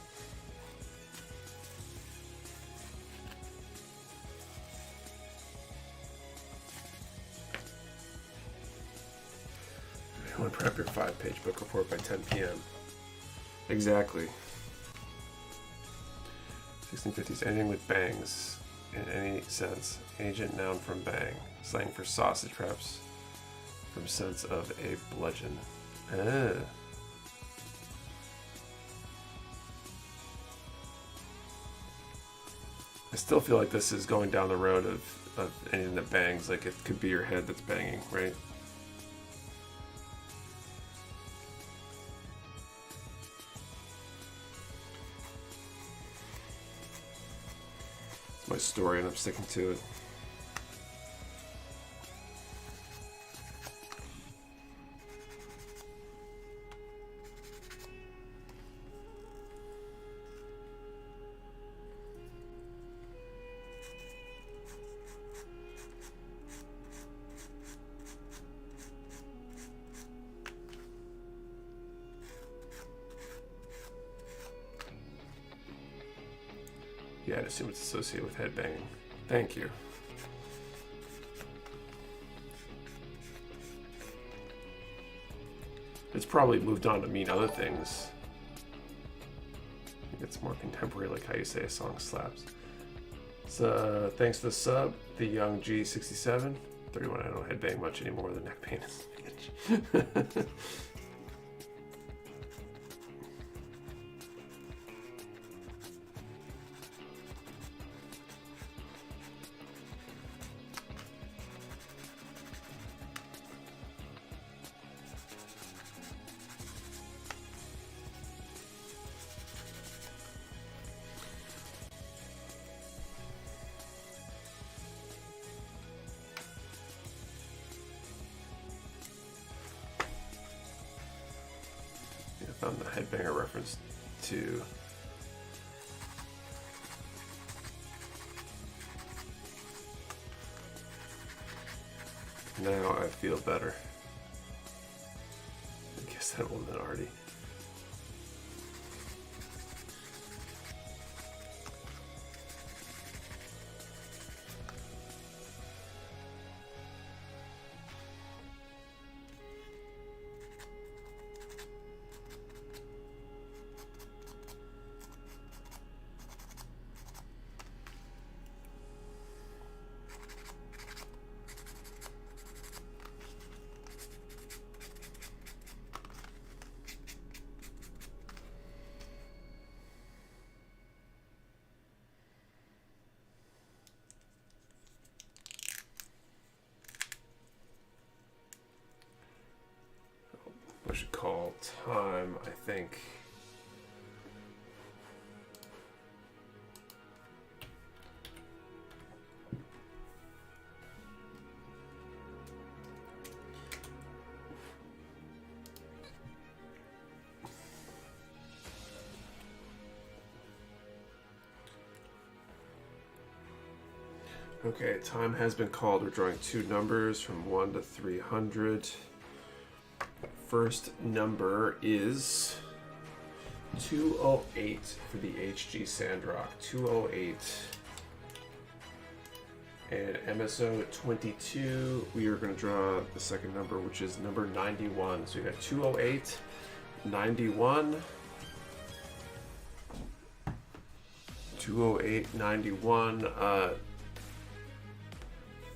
You want to prep your 5-page book report by 10 p.m. Exactly. 1650s, anything with bangs in any sense. Agent noun from bang. Slang for sausage, perhaps from sense of a bludgeon. I still feel like this is going down the road of anything that bangs. Like it could be your head that's banging, right? It's my story and I'm sticking to it. Yeah, I'd assume it's associated with headbanging. Thank you. It's probably moved on to mean other things. I think it's more contemporary, like how you say a song slaps. So, thanks to the sub, the young G67. 31, I don't headbang much anymore. The neck pain is a bitch. I found the headbanger reference to now I feel better. I guess that one already. I should call time, I think. Okay, time has been called. We're drawing two numbers from 1 to 300. First number is 208 for the HG Sandrock. 208. And MSO 22, we are going to draw the second number, which is number 91. So we got 208 91. 208.91.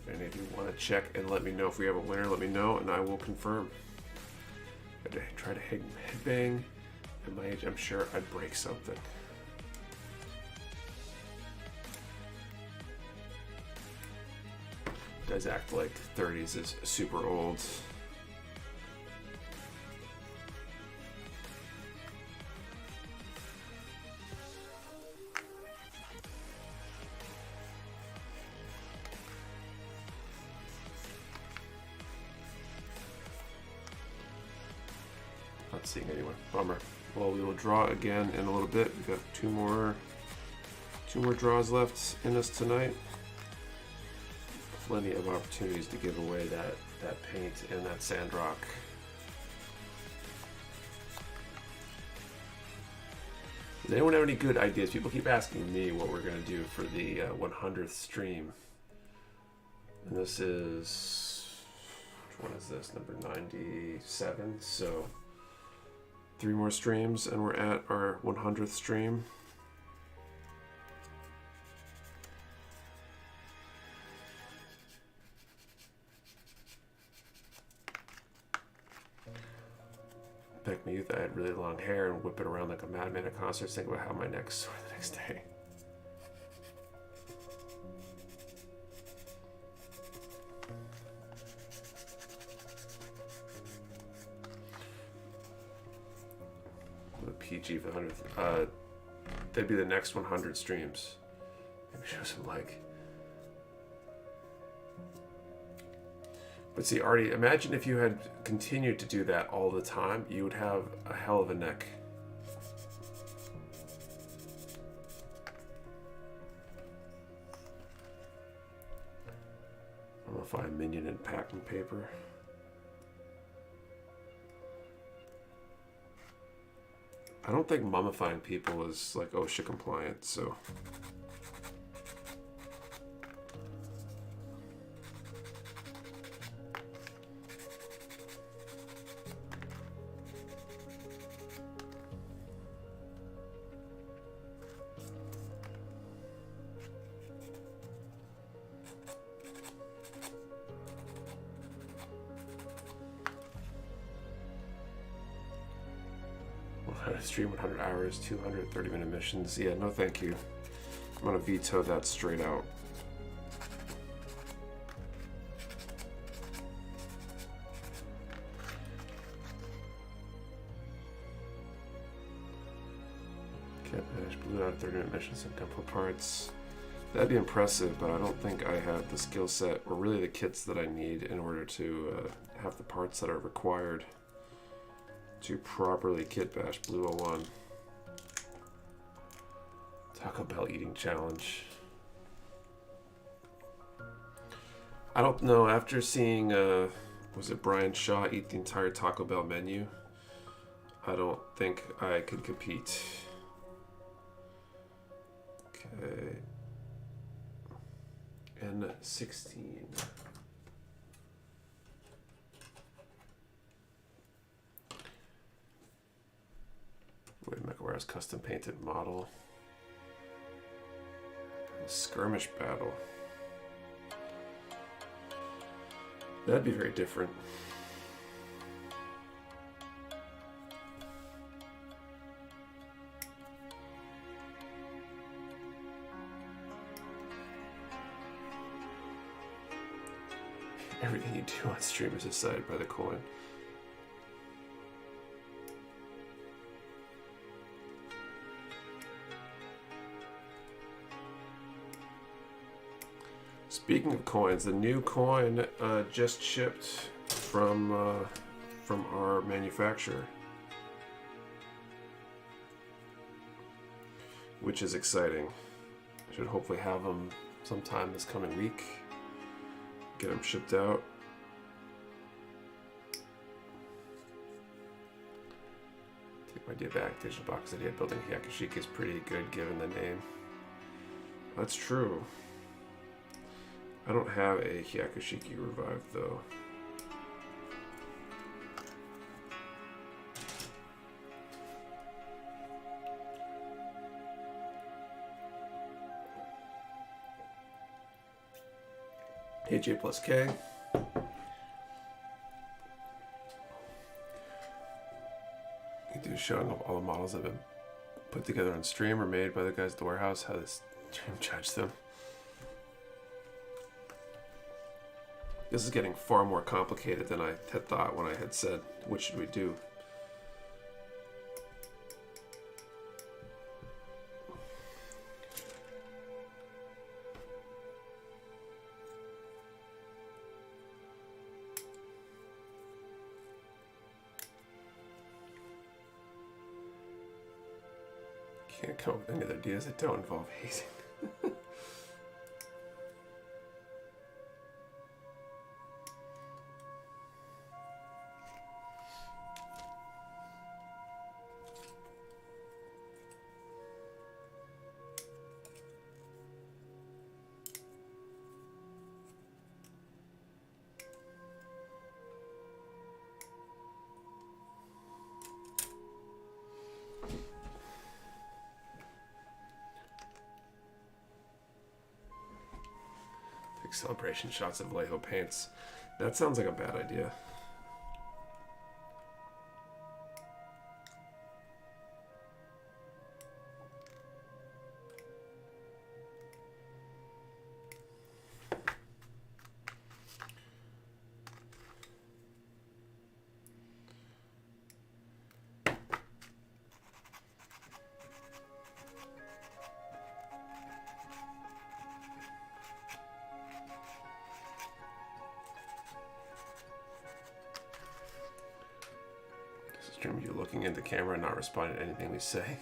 And if you want to check and let me know if we have a winner, let me know and I will confirm. I try to headbang at my age. I'm sure I'd break something. Guys act like 30s is super old. Not seeing anyone. Bummer. Well, we will draw again in a little bit. We've got two more draws left in us tonight. Plenty of opportunities to give away that paint and that sand rock. Does anyone have any good ideas? People keep asking me what we're going to do for the 100th stream. And this is, which one is this? Number 97. So 3 more streams and we're at our 100th stream. Back in my youth, I had really long hair and whip it around like a madman at concerts. Think about how my neck sore the next day. The PG for 100th. They'd be the next 100 streams. Maybe show some like. But see, Artie, imagine if you had continued to do that all the time, you would have a hell of a neck. Mummify a minion in packing paper. I don't think mummifying people is like OSHA compliant, so. Stream 100 hours, 230-minute missions. Yeah, no thank you. I'm gonna veto that straight out. Can't finish blue out of 30-minute missions and temple parts. That'd be impressive, but I don't think I have the skill set or really the kits that I need in order to have the parts that are required to properly kit bash Blue 01. Taco Bell eating challenge. I don't know, after seeing, was it Brian Shaw eat the entire Taco Bell menu, I don't think I could compete. Okay. N16. Mecha Warehouse custom painted model. Skirmish battle. That'd be very different. Everything you do on stream is decided by the coin. Speaking of coins, the new coin just shipped from our manufacturer, which is exciting. Should hopefully have them sometime this coming week. Get them shipped out. Take my idea back. Digital box idea building Hyakushiki is pretty good given the name. That's true. I don't have a Hyakushiki revive though. HA plus K. You do showing all the models that have been put together on stream or made by the guys at the warehouse, how this stream judge them. This is getting far more complicated than I had thought when I had said, what should we do? Can't come up with any other ideas that don't involve hazing. Celebration shots of Vallejo paints. That sounds like a bad idea. Stream you looking into camera and not responding to anything we say.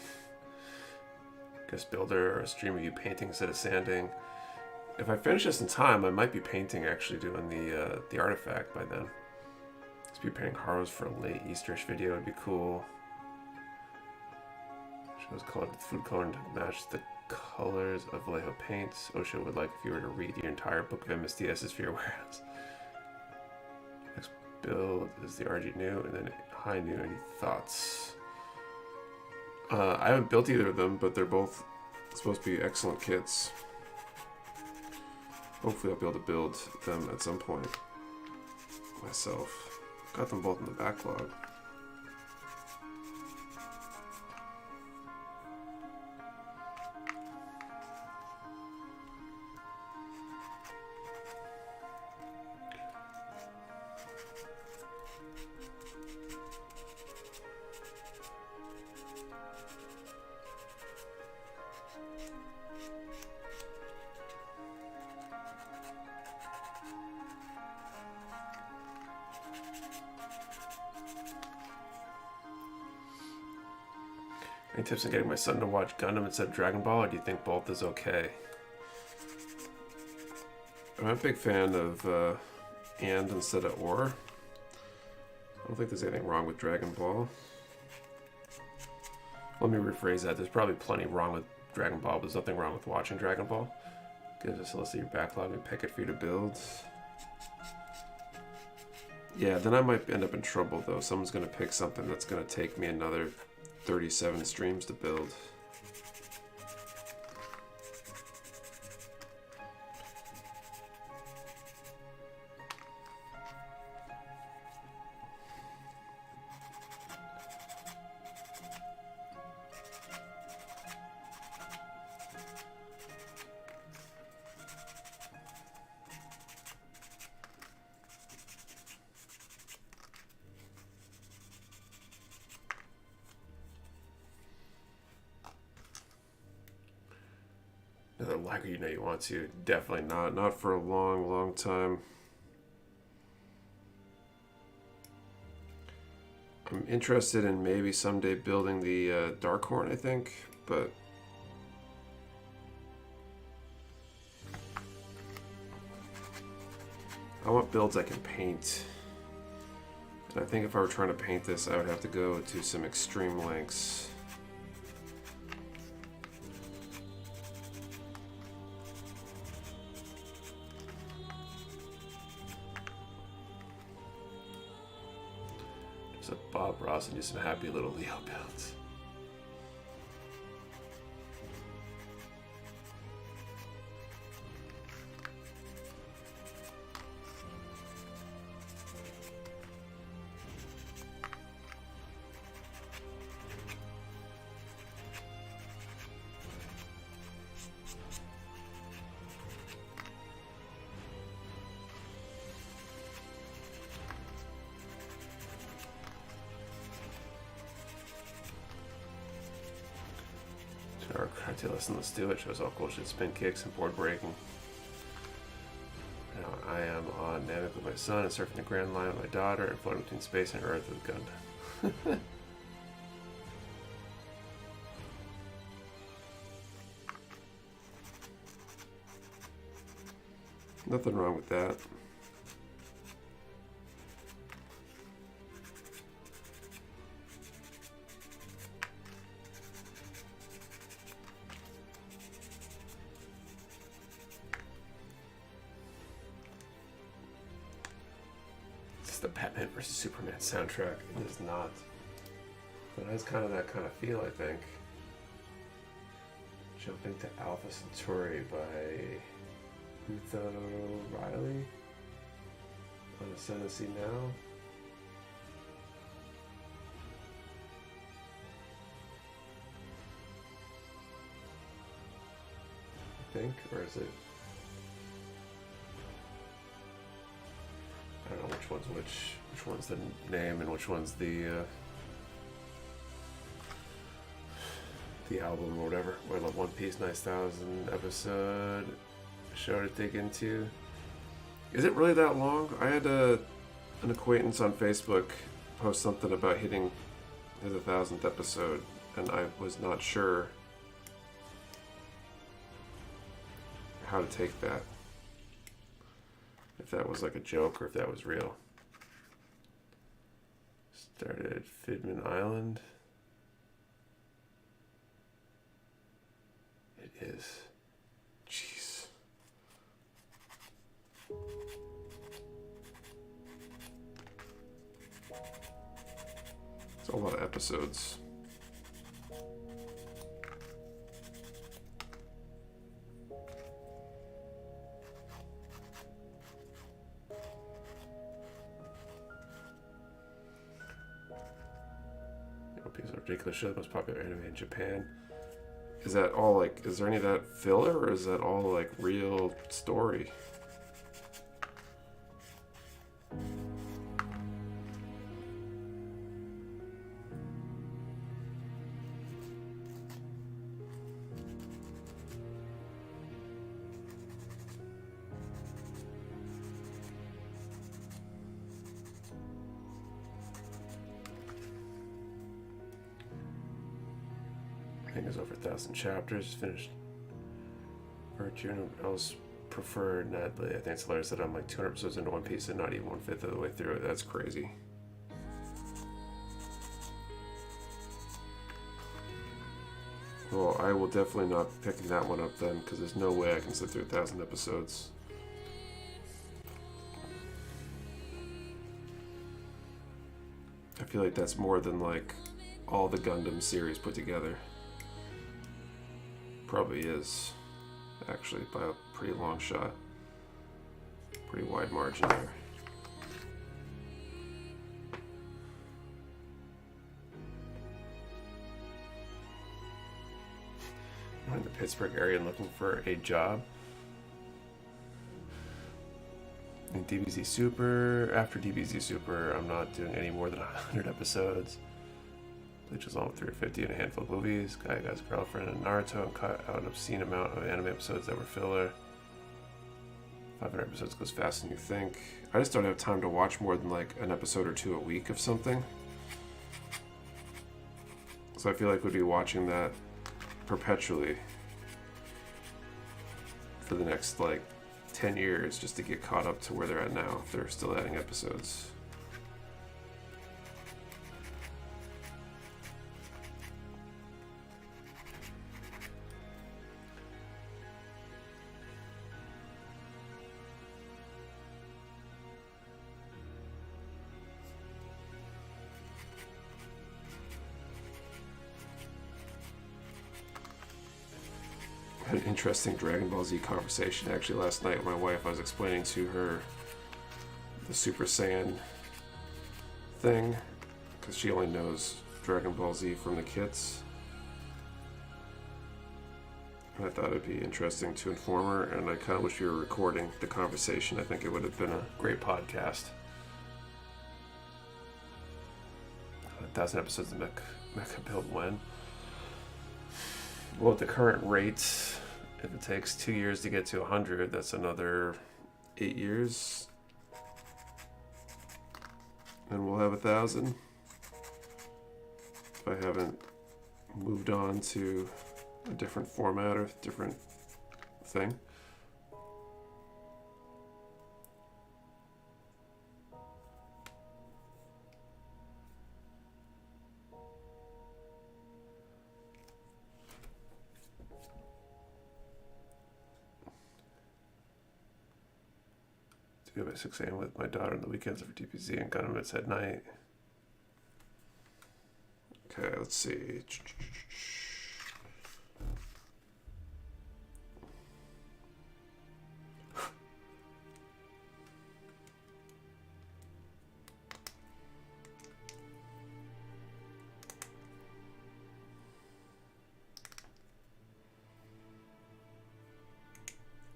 Guest builder, or a stream of you painting instead of sanding. If I finish this in time, I might be painting, actually doing the artifact by then. Let's be painting Haros for a late Easterish video, would be cool. Shows colored food coloring to match the colors of Vallejo paints. Osho would like if you were to read your entire book of MSDSs for your warehouse. Next build is the RG new, and then High new. Any thoughts? I haven't built either of them, but they're both supposed to be excellent kits. Hopefully I'll be able to build them at some point myself. Got them both in the backlog. Any tips on getting my son to watch Gundam instead of Dragon Ball, or do you think both is okay? I'm a big fan of and instead of or. I don't think there's anything wrong with Dragon Ball. Let me rephrase that. There's probably plenty wrong with Dragon Ball, but there's nothing wrong with watching Dragon Ball. Give us a list of your backlog and pick it for you to build. Yeah, then I might end up in trouble though. Someone's going to pick something that's going to take me another 37 streams to build. Another lagger, you know you want to. Definitely not. Not for a long, long time. I'm interested in maybe someday building the Darkhorn, I think, but I want builds I can paint. And I think if I were trying to paint this, I would have to go to some extreme lengths. So Bob Ross and do some happy little Leo builds. Okay, let's do it. Shows all cool shit, spin kicks and board breaking. Now I am on Namek with my son and surfing the Grand Line with my daughter and floating between space and Earth with a gun. Nothing wrong with that. The Batman vs Superman soundtrack. It is not, but it has kind of that kind of feel, I think. Jumping to Alpha Centauri by Utho Riley on Ascendancy Now. I think, or is it? I don't know which one's which one's the name and which one's the album or whatever. I love One Piece, 9,000 episode show to dig into. Is it really that long? I had an acquaintance on Facebook post something about hitting his 1,000th episode, and I was not sure how to take that. If that was like a joke or if that was real. Started Fidman Island. It is. Jeez. It's a lot of episodes. Ridiculous show, the most popular anime in Japan. Is that all like, is there any of that filler or is that all like real story? I think it's over 1,000 chapters. Finished Virtue and else preferred Natalie. I think it's hilarious that I'm like 200 episodes into One Piece and not even 1/5 of the way through it. That's crazy. Well, I will definitely not be picking that one up then, because there's no way I can sit through 1,000 episodes. I feel like that's more than like all the Gundam series put together. Probably is, actually, by a pretty long shot. Pretty wide margin there. I'm in the Pittsburgh area and looking for a job. In DBZ Super, after DBZ Super, I'm not doing any more than 100 episodes. Bleach is on with 350 and a handful of movies. Guy Guy's Girlfriend and Naruto, and cut out an obscene amount of anime episodes that were filler. 500 episodes goes faster than you think. I just don't have time to watch more than like an episode or two a week of something. So I feel like we'd be watching that perpetually for the next like 10 years just to get caught up to where they're at now if they're still adding episodes. Had an interesting Dragon Ball Z conversation actually last night with my wife. I was explaining to her the Super Saiyan thing because she only knows Dragon Ball Z from the kits. And I thought it'd be interesting to inform her, and I kind of wish we were recording the conversation. I think it would have been a great podcast. 1,000 episodes of Mecha Build when? Well, at the current rate, if it takes 2 years to get to 100, that's another 8 years. And we'll have 1,000. If I haven't moved on to a different format or different thing. To go by 6 a.m. with my daughter on the weekends for DPZ and Gunnermits at night. Okay, let's see.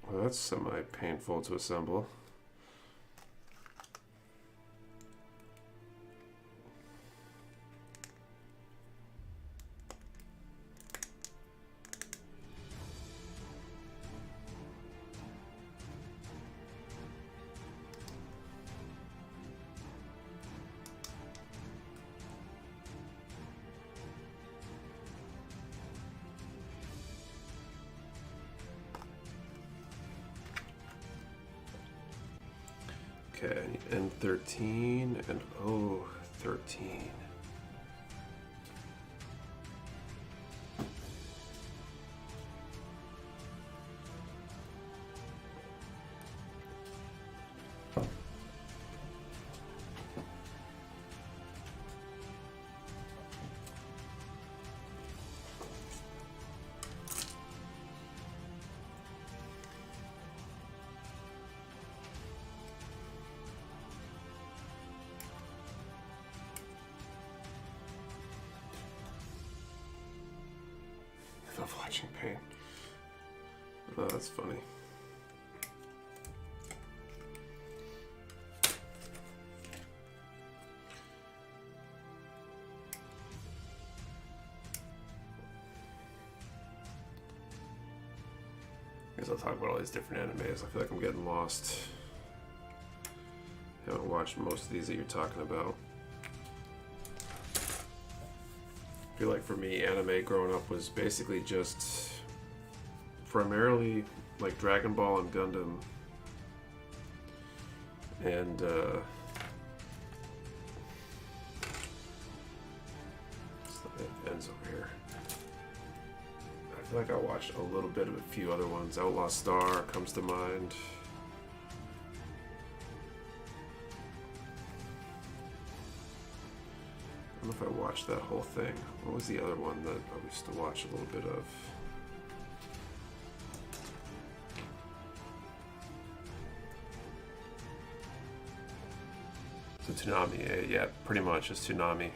Well, that's semi-painful to assemble. Okay, N13 and O13. Love watching paint. Oh, that's funny. I guess I'll talk about all these different animes. I feel like I'm getting lost. Haven't watched most of these that you're talking about. I feel like for me, anime growing up was basically just primarily like Dragon Ball and Gundam, and it ends over here. I feel like I watched a little bit of a few other ones. Outlaw Star comes to mind. I don't know if I watched that whole thing. What was the other one that I used to watch a little bit of? So Toonami, yeah, pretty much it's Toonami.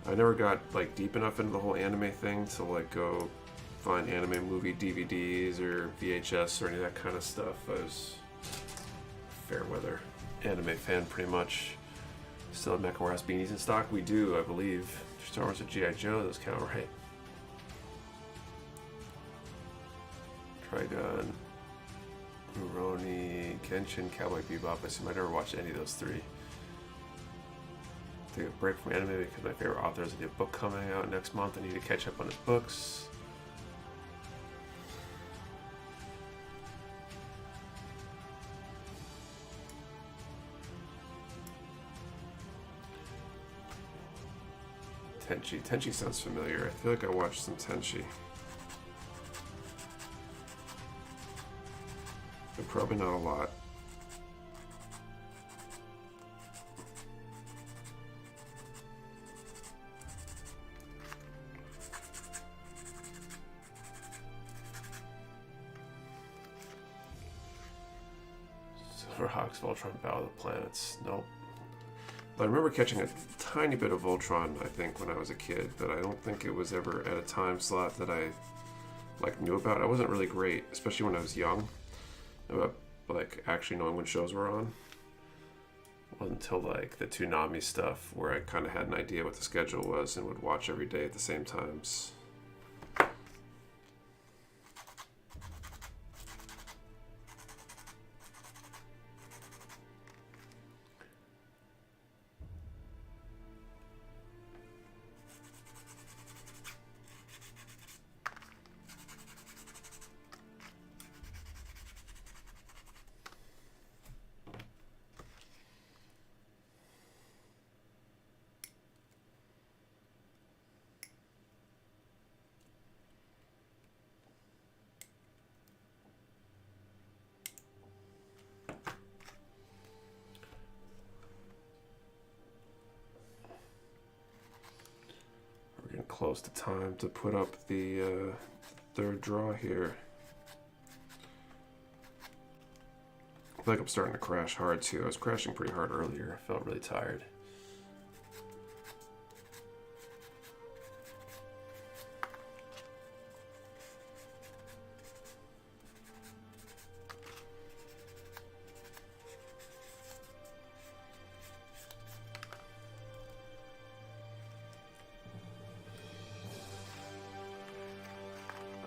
I never got like deep enough into the whole anime thing to like go find anime movie DVDs or VHS or any of that kind of stuff. I was a fair weather anime fan pretty much. Still have Mecha Warehouse beanies in stock? We do, I believe. Star Wars or G.I. Joe, those count, right? Trigun, Rurouni, Genshin, Cowboy Bebop. I assume I never watched any of those three. Take a break from anime because my favorite author has a new book coming out next month. I need to catch up on his books. Tenchi. Tenchi sounds familiar. I feel like I watched some Tenchi. But probably not a lot. Silverhawks, Voltron, Battle of the Planets. Nope. I remember catching a tiny bit of Voltron, I think, when I was a kid, but I don't think it was ever at a time slot that I like knew about. I wasn't really great, especially when I was young, about like actually knowing when shows were on. It wasn't until like the Toonami stuff where I kind of had an idea what the schedule was and would watch every day at the same times. close to time to put up the third draw here. I feel like I'm starting to crash hard too. I was crashing pretty hard earlier. I felt really tired.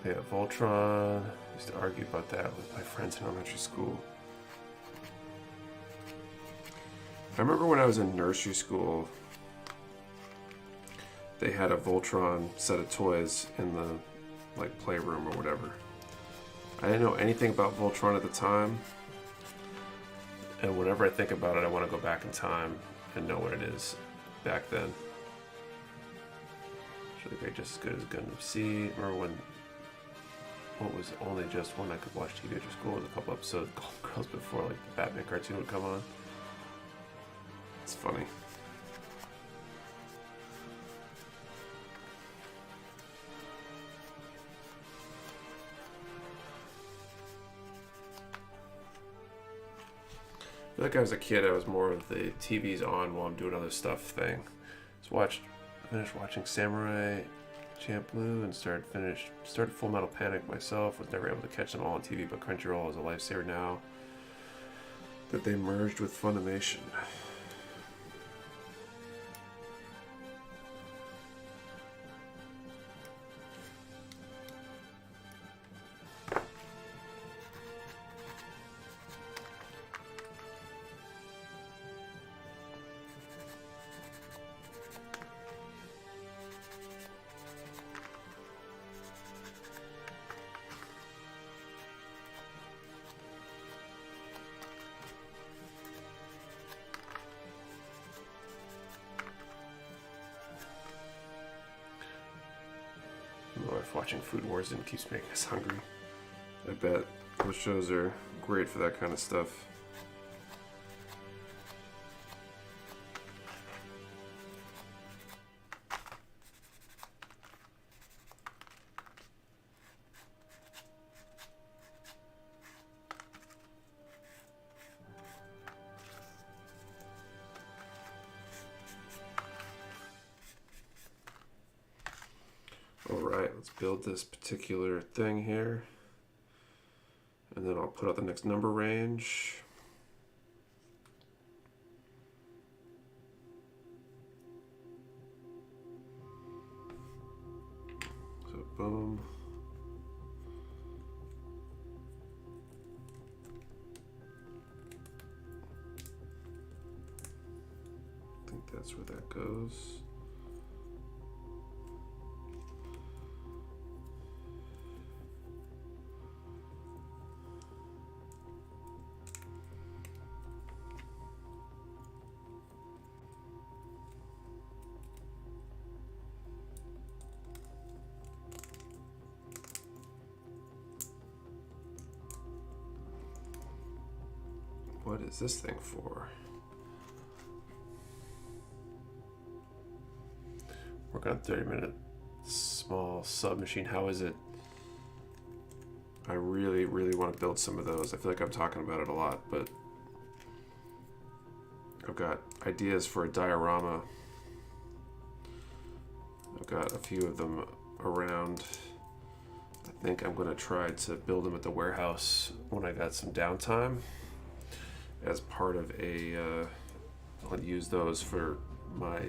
Yeah, Voltron. I used to argue about that with my friends in elementary school. I remember when I was in nursery school, they had a Voltron set of toys in the like playroom or whatever. I didn't know anything about Voltron at the time, and whenever I think about it, I want to go back in time and know what it is back then. Should be great, just as good as Gundam Seed. Remember when what was only just when I could watch TV after school was a couple episodes of Golden Girls before like the Batman cartoon would come on. It's funny. I feel like as a kid I was more of the TV's on while I'm doing other stuff thing. Finished watching Samurai Champloo and started Full Metal Panic myself. Was never able to catch them all on TV, but Crunchyroll is a lifesaver now that they merged with Funimation. Watching Food Wars and keeps making us hungry. I bet those shows are great for that kind of stuff. Build this particular thing here, and then I'll put out the next number range. So boom. I think that's where that goes. What is this thing for? Work on 30-minute small submachine. How is it? I really, really want to build some of those. I feel like I'm talking about it a lot, but I've got ideas for a diorama. I've got a few of them around. I think I'm going to try to build them at the warehouse when I got some downtime. As part of I'll use those for my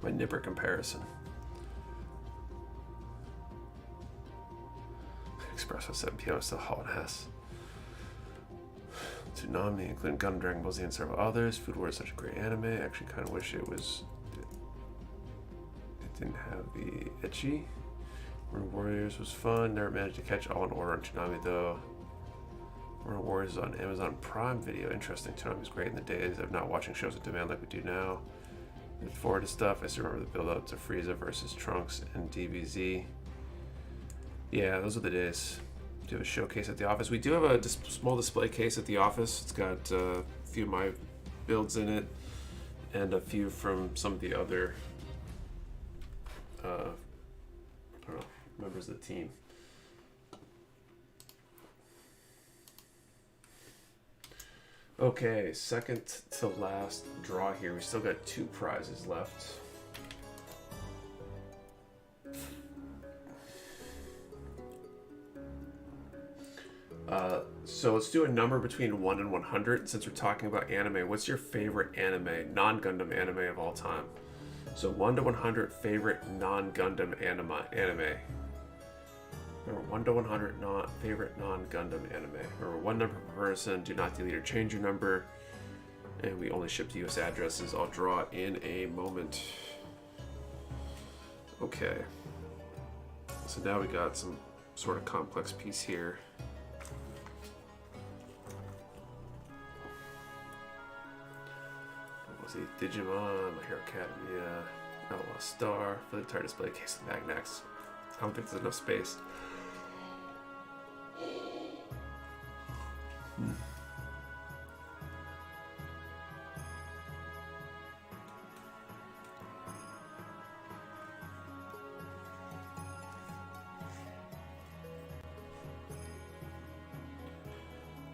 my nipper comparison. Espresso 7 p.m. still hauling ass. Tsunami, including Gundam, Dragon Ball Z, and several others. Food Wars is such a great anime. I actually kind of wish it didn't have the ecchi. Road Warriors was fun. Never managed to catch All in Order on Tsunami though. Road Warriors is on Amazon Prime Video. Interesting. Tsunami was great in the days of not watching shows on demand like we do now. Look forward to stuff. I still remember the build up to Frieza versus Trunks and DBZ. Yeah, those are the days. We do have a showcase at the office. We do have a small display case at the office. It's got a few of my builds in it and a few from some of the other I don't know, members of the team. Okay, second to last draw here. We still got 2 prizes left. So let's do a number between 1 and 100 since we're talking about anime. What's your favorite anime, non-Gundam anime of all time? So 1 to 100 favorite non-Gundam anime. Remember, 1 to 100 favorite non-Gundam anime. Remember, 1 number per person. Do not delete or change your number. And we only ship to US addresses. I'll draw in a moment. Okay. So now we got some sort of complex piece here. Digimon, My Hero Academia, Outlaw Star, for the entire display case of Magnax. I don't think there's enough space.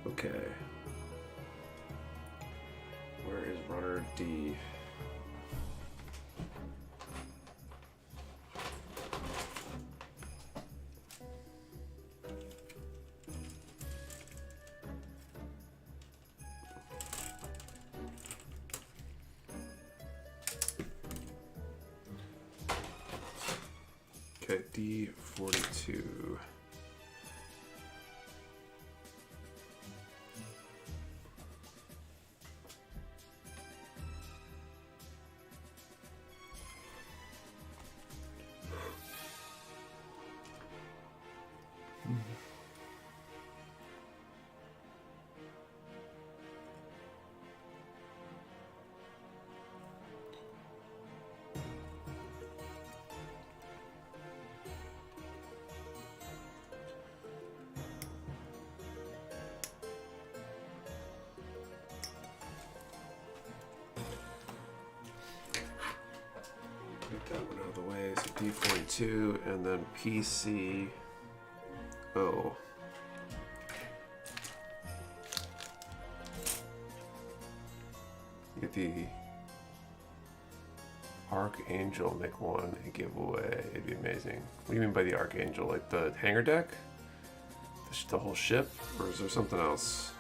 Okay. Where is runner D? Okay, D42. Get that one out of the way. So D42 and then PC. Oh. You get the Archangel make one a giveaway. It'd be amazing. What do you mean by the Archangel? Like the hangar deck? The whole ship? Or is there something else?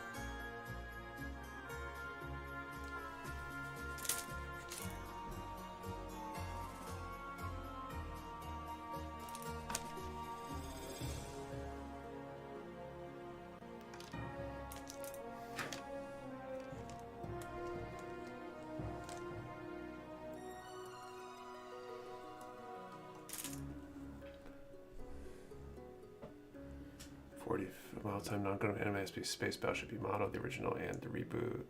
Time non-Gundam anime has to be Space Battle should be mono, the original and the reboot,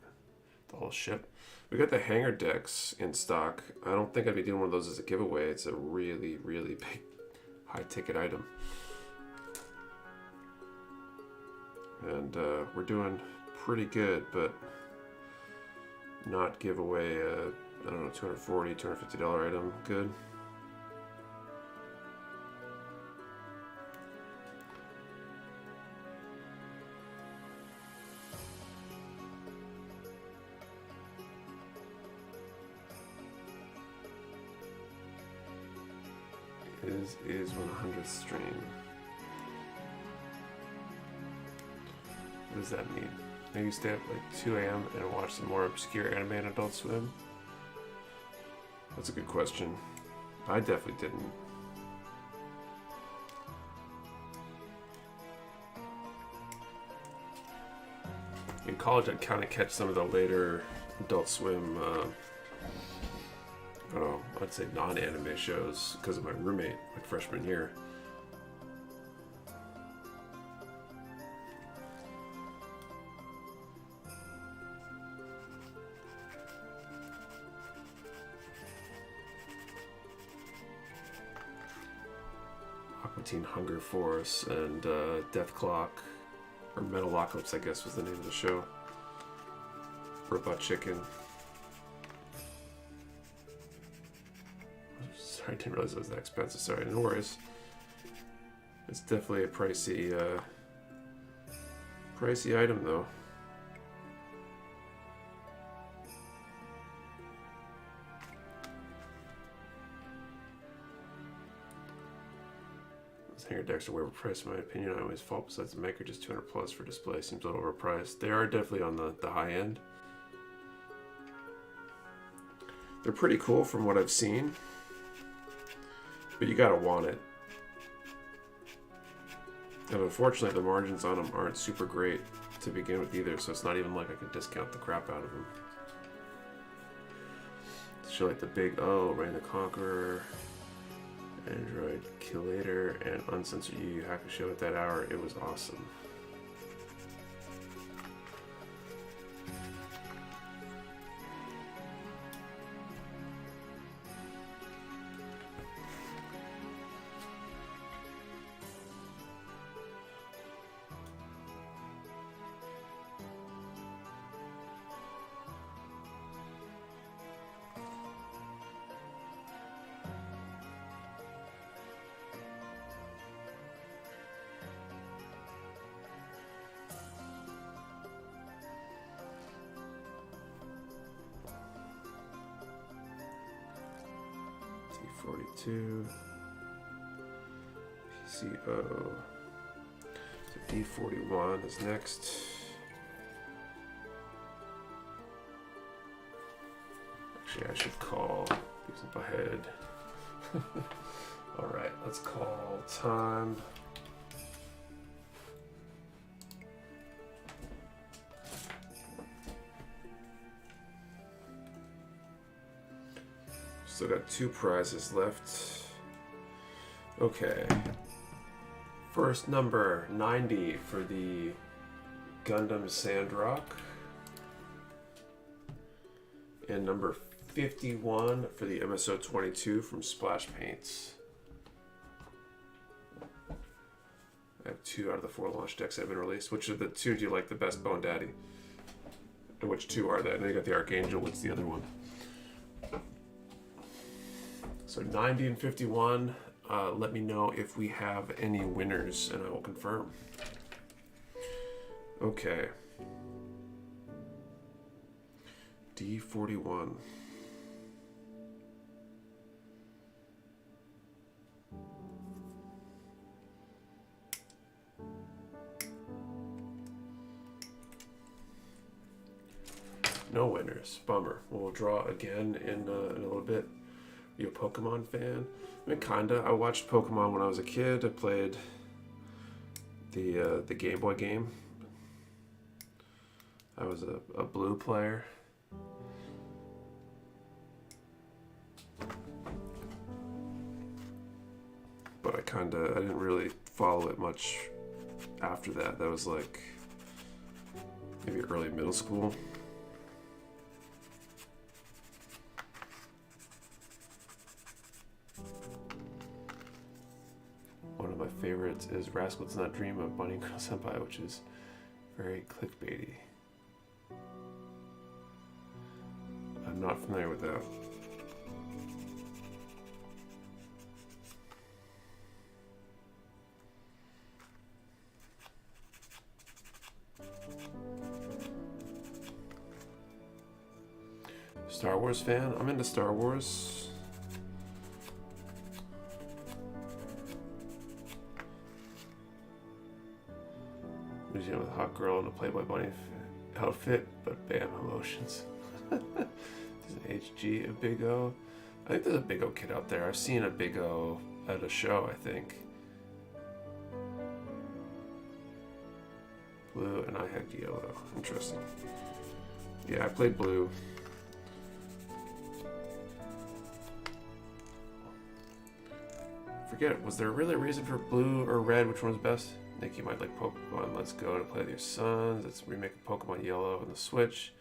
the whole ship. We got the hangar decks in stock. I don't think I'd be doing one of those as a giveaway. It's a really, really big, high-ticket item, and we're doing pretty good, but not give away a, I don't know, $240, $250 item. Good. Is 100th stream. What does that mean? Maybe stay up like 2 a.m. and watch some more obscure anime on Adult Swim? That's a good question. I definitely didn't. In college, I'd kind of catch some of the later Adult Swim I'd say non-anime shows because of my roommate, like freshman year. Aqua Teen Hunger Force and Death Clock, or Metalocalypse, I guess was the name of the show. Robot Chicken. Sorry, I didn't realize it was that expensive. Sorry, no worries. It's definitely a pricey item though. This hanger decks are way overpriced in my opinion. I always fault besides the maker, just 200 plus for display seems a little overpriced. They are definitely on the high end. They're pretty cool from what I've seen, but you gotta want it. And unfortunately, the margins on them aren't super great to begin with either, so it's not even like I could discount the crap out of them. Show like the Big O, Reign the Conqueror, Android Killator, and Uncensored Yu Yu Hakusho at that hour. It was awesome. D42, PCO, so D41 is next. Actually, I should call these up ahead. All right, let's call time. Still got 2 prizes left. Okay. First number 90 for the Gundam Sandrock. And number 51 for the MSO 22 from Splash Paints. I have 2 out of the 4 launch decks that have been released. Which of the 2 do you like the best, Bone Daddy? And which 2 are that? And then you got the Archangel. What's the other one? So 90 and 51, let me know if we have any winners and I will confirm. Okay. D41. No winners. Bummer. We'll draw again in a little bit. You a Pokemon fan? I mean, kinda. I watched Pokemon when I was a kid. I played the Game Boy game. I was a blue player. But I didn't really follow it much after that. That was like maybe early middle school. One of my favorites is Rascal Does Not Dream of Bunny Girl Senpai, which is very clickbaity. I'm not familiar with that. Star Wars fan? I'm into Star Wars. Museum with a hot girl in a Playboy Bunny outfit, but bam, emotions. There's an HG, a Big O. I think there's a Big O kid out there. I've seen a Big O at a show, I think. Blue, and I had yellow. Interesting. Yeah, I played blue. Forget, was there really a reason for blue or red? Which one was best? Think you might like Pokemon Let's Go to play with your sons. Let's remake Pokemon Yellow on the Switch.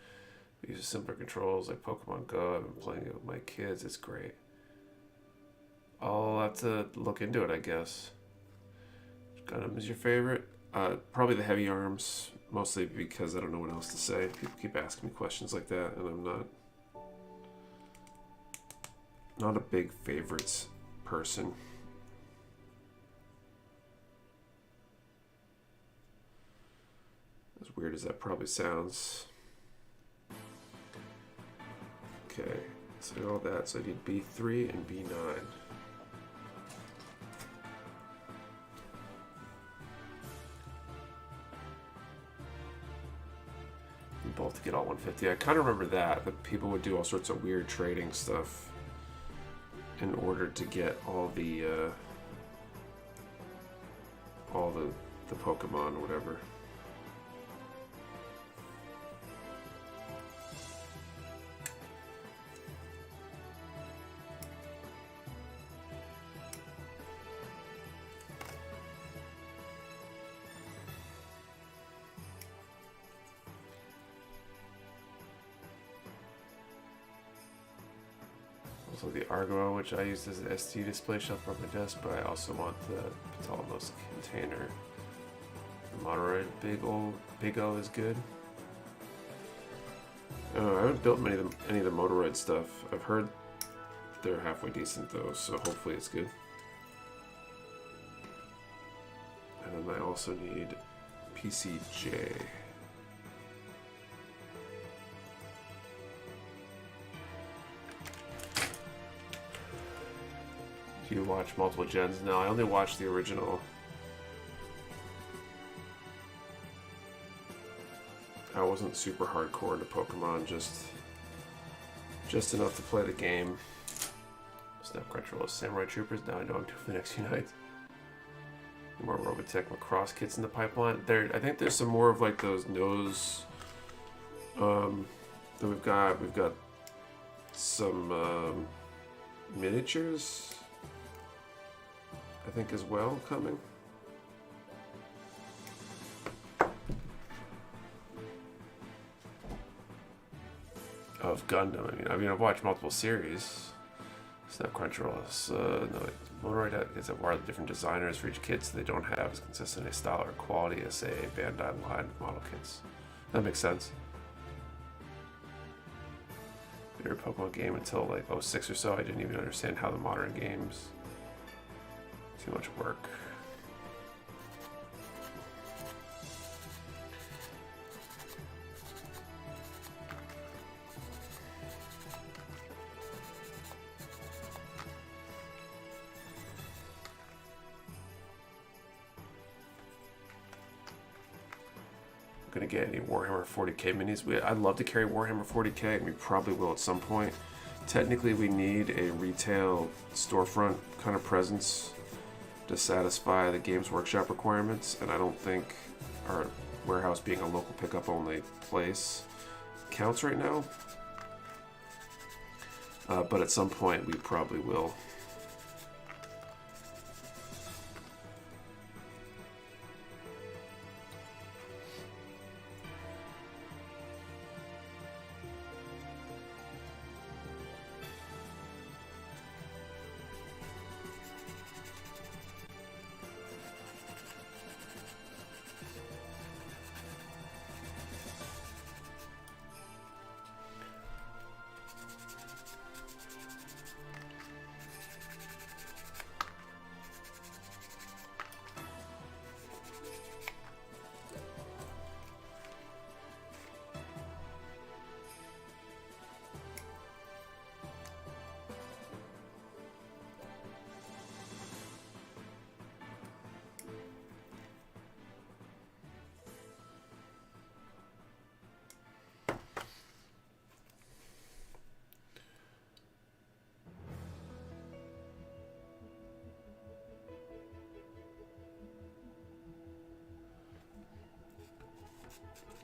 We use simpler controls like Pokemon Go. I've been playing it with my kids. It's great. I'll have to look into it, I guess. Gundam is your favorite? Probably the heavy arms, mostly because I don't know what else to say. People keep asking me questions like that, and I'm not a big favorites person. As weird as that probably sounds. Okay, so all that. So I need B3 and B9. Both to get all 150. I kind of remember that people would do all sorts of weird trading stuff in order to get all the Pokemon, whatever. Also the Argo, which I used as an SD display shelf on my desk, but I also want the Ptolemos container. The Motoroid Big O is good. I haven't built any of the Motoroid stuff. I've heard they're halfway decent though, so hopefully it's good. And then I also need PCJ. Do you watch multiple gens? No, I only watched the original. I wasn't super hardcore into Pokemon, just enough to play the game. Snap Crunchyroll Samurai Troopers. Now I know I'm doing the next few nights. More Robotech Macross kits in the pipeline. I think there's some more of like those nose. That we've got some miniatures, I think, as well coming. Of Gundam. I mean, I've watched multiple series. Snap Crunchyroll is no, Motoroid is a of different designers for each kit, so they don't have as consistent a style or quality as say a Bandai line model kits. That makes sense. Your Pokemon game until like 06 or so. I didn't even understand how the modern games. Too much work. Gonna get any Warhammer 40k minis. I'd love to carry Warhammer 40k, and we probably will at some point. Technically, we need a retail storefront kind of presence to satisfy the Games Workshop requirements, and I don't think our warehouse being a local pickup only place counts right now. But at some point, we probably will.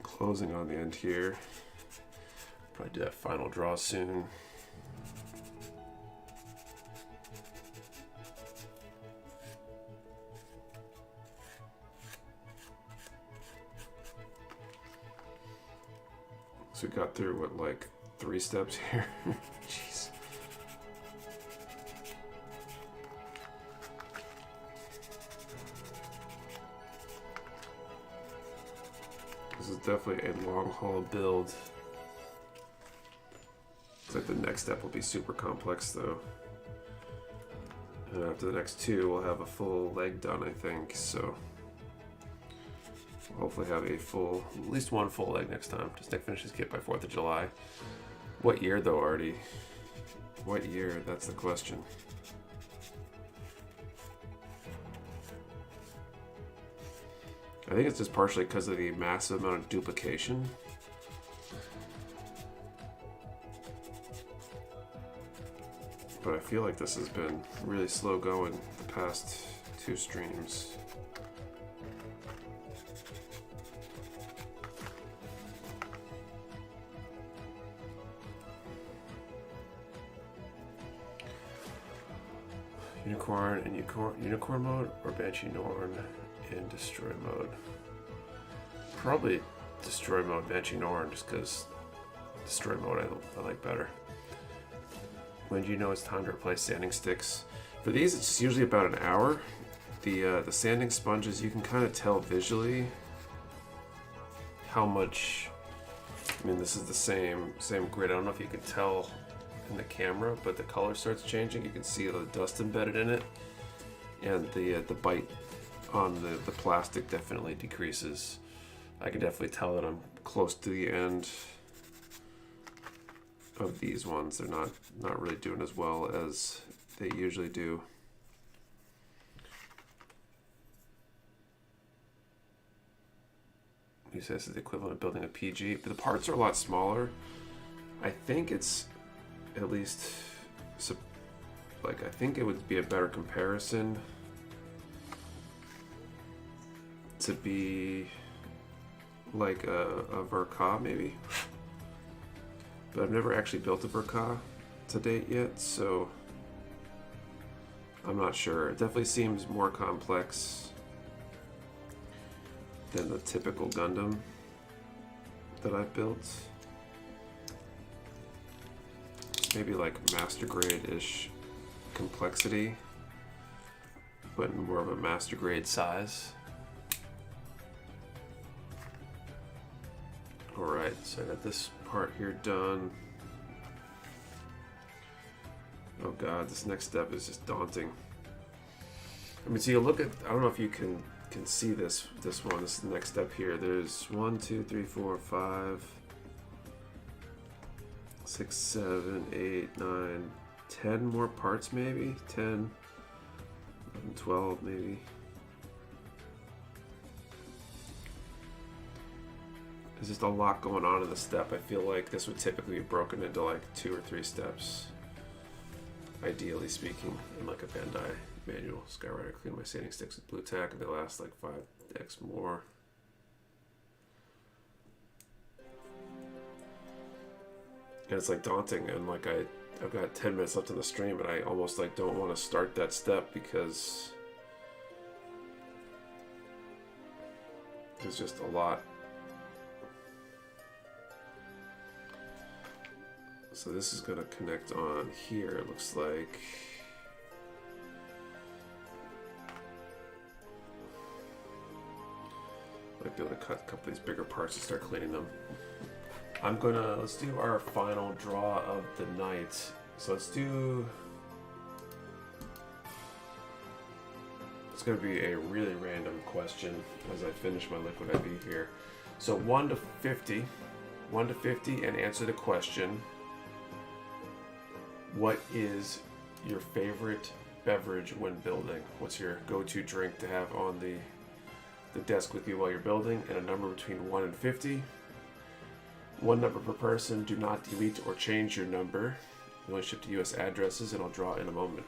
Closing on the end here. Probably do that final draw soon. So we got through what, like 3 steps here? Jeez. This is definitely a long haul build. It's like the next step will be super complex though. And after the next two, we'll have a full leg done, I think. So we'll hopefully have a full, at least one full leg next time. Just Nick finish his kit by 4th of July. What year though, Artie? What year? That's the question. I think it's just partially because of the massive amount of duplication. But I feel like this has been really slow going the past 2 streams. Unicorn in unicorn mode or Banshee Norn in destroy mode? Probably destroy mode, Banshee Norn, just because destroy mode I like better. When do you know it's time to replace sanding sticks? For these, it's usually about an hour. The sanding sponges, you can kind of tell visually how much. I mean, this is the same grid. I don't know if you can tell in the camera, but the color starts changing. You can see the dust embedded in it, and the bite on the plastic definitely decreases. I can definitely tell that I'm close to the end of these ones. They're not really doing as well as they usually do. You say this is the equivalent of building a PG, but the parts are a lot smaller. I think it's at least like I think it would be a better comparison to be like a Verka maybe, but I've never actually built a Verka to date yet, so I'm not sure. It definitely seems more complex than the typical Gundam that I've built. Maybe like master grade-ish complexity, but more of a master grade size. Alright, so I got this part here done. Oh god, this next step is just daunting. I mean, so you look at, I don't know if you can see this one. This is the next step here. There's 1, 2, 3, 4, 5, 6, 7, 8, 9, 10 more parts maybe? 10, 11, 12 maybe. There's just a lot going on in this step. I feel like this would typically be broken into like 2 or 3 steps, ideally speaking, in like a Bandai manual. Skywriter, clean my sanding sticks with blue tack and they last like 5x more. And it's like daunting, and like I've got 10 minutes left in the stream and I almost like don't want to start that step because there's just a lot. So this is going to connect on here, it looks like. Might be able to cut a couple of these bigger parts and start cleaning them. Let's do our final draw of the night. So it's going to be a really random question as I finish my liquid IV here. So 1 to 50, and answer the question. What is your favorite beverage when building? What's your go-to drink to have on the desk with you while you're building? And a number between 1 and 50. 1 number per person. Do not delete or change your number. You only ship to US addresses, and I'll draw in a moment.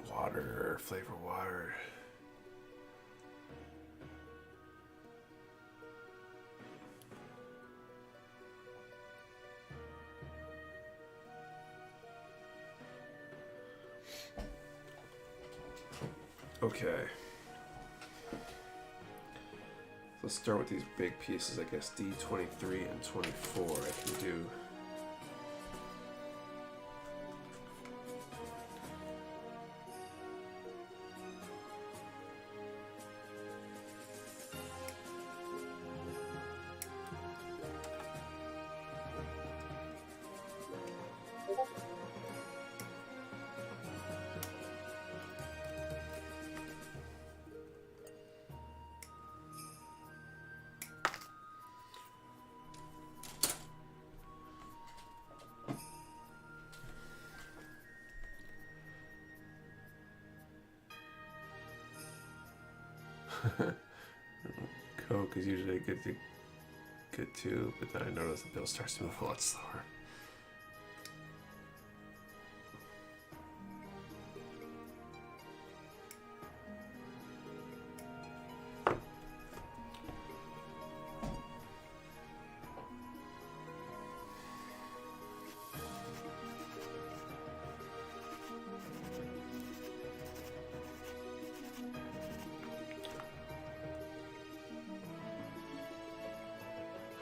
Water, flavor water. Okay. Let's start with these big pieces, I guess. D23 and 24 I can do. Coke is usually good too, but then I notice the bill starts to move a lot slower.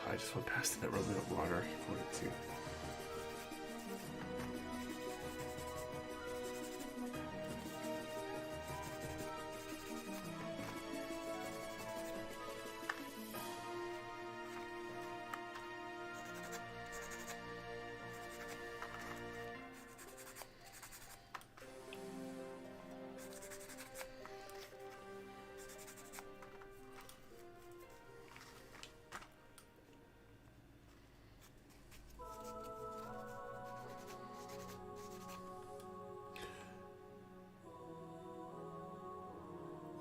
I just went past that rubbing up water. 42.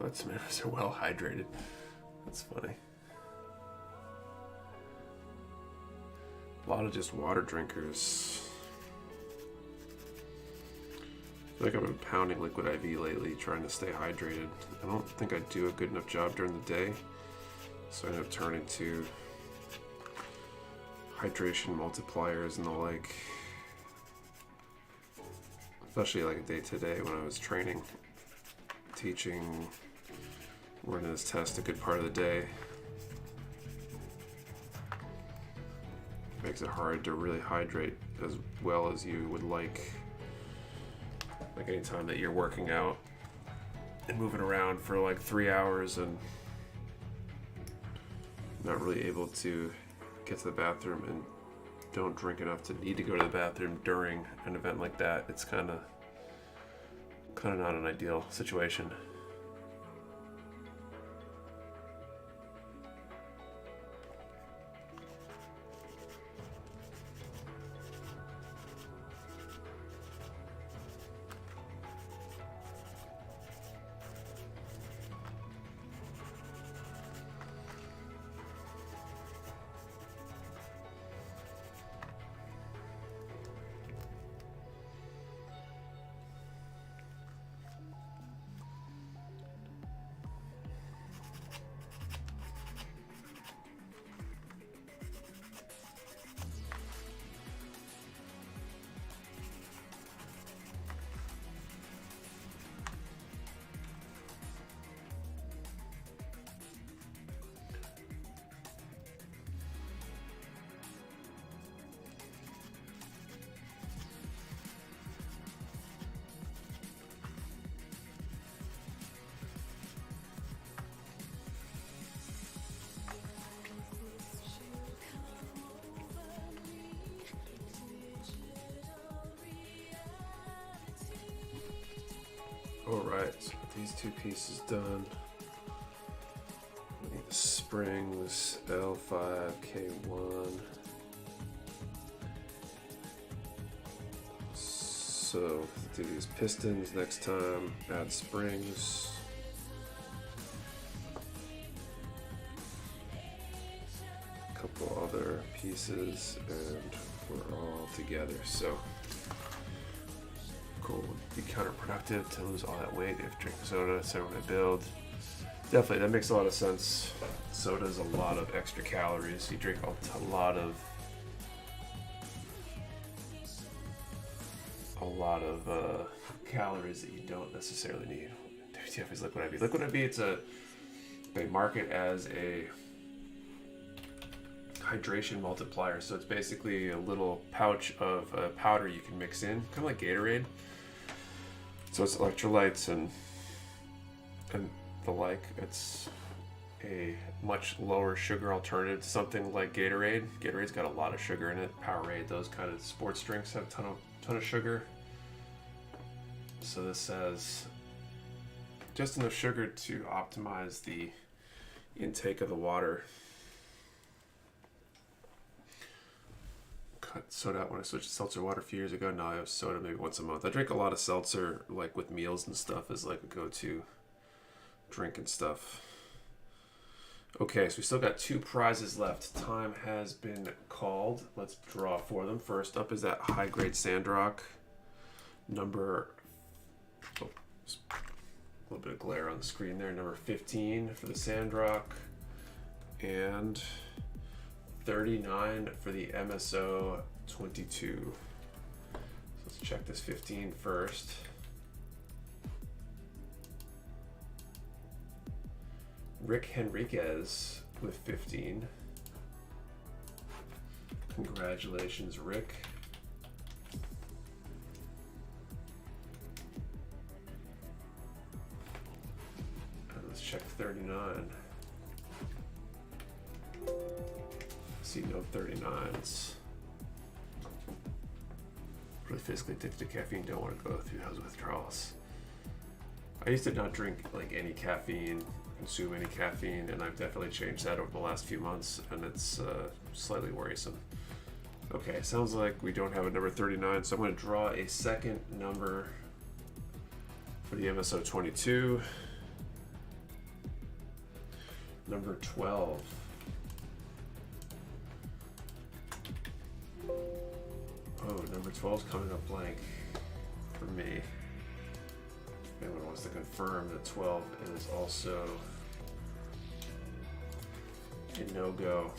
But tomatoes are well hydrated. That's funny. A lot of just water drinkers. I feel like I've been pounding liquid IV lately, trying to stay hydrated. I don't think I do a good enough job during the day, so I end up turning to hydration multipliers and the like. Especially like a day today when I was training, teaching, running this test a good part of the day. Makes it hard to really hydrate as well as you would like. Like anytime that you're working out and moving around for like 3 hours and not really able to get to the bathroom and don't drink enough to need to go to the bathroom during an event like that, it's kind of not an ideal situation. Alright, so these two pieces done. We need the springs, L5K1. So, do these pistons next time, add springs. A couple other pieces, and we're all together. So, cool. Would be counterproductive to lose all that weight if drinking soda, so when I build. Definitely, that makes a lot of sense. Soda's a lot of extra calories. You drink a lot of calories that you don't necessarily need. WTF is Liquid IV. Liquid IV, they market as a hydration multiplier. So it's basically a little pouch of powder you can mix in, kind of like Gatorade. So it's electrolytes and the like. It's a much lower sugar alternative to something like Gatorade. Gatorade's got a lot of sugar in it. Powerade, those kind of sports drinks have a ton of sugar. So this has just enough sugar to optimize the intake of the water. Cut soda out when I switched to seltzer water a few years ago. Now I have soda maybe once a month. I drink a lot of seltzer, like with meals and stuff, as like a go-to drink and stuff. Okay, so we still got 2 prizes left. Time has been called. Let's draw for them. First up is that high-grade Sandrock. Number... Oh, a little bit of glare on the screen there. Number 15 for the Sandrock. And 39 for the MSO 22. So let's check this 15 first. Rick Henriquez with 15. Congratulations, Rick. And let's check 39. See no 39s. Really physically addicted to caffeine, don't want to go through those withdrawals. I used to not drink like any caffeine, consume any caffeine, and I've definitely changed that over the last few months, and it's slightly worrisome. Okay, sounds like we don't have a number 39, so I'm going to draw a second number for the MSO 22. Number 12. Oh, number 12 is coming up blank for me. If anyone wants to confirm that 12 is also a no-go.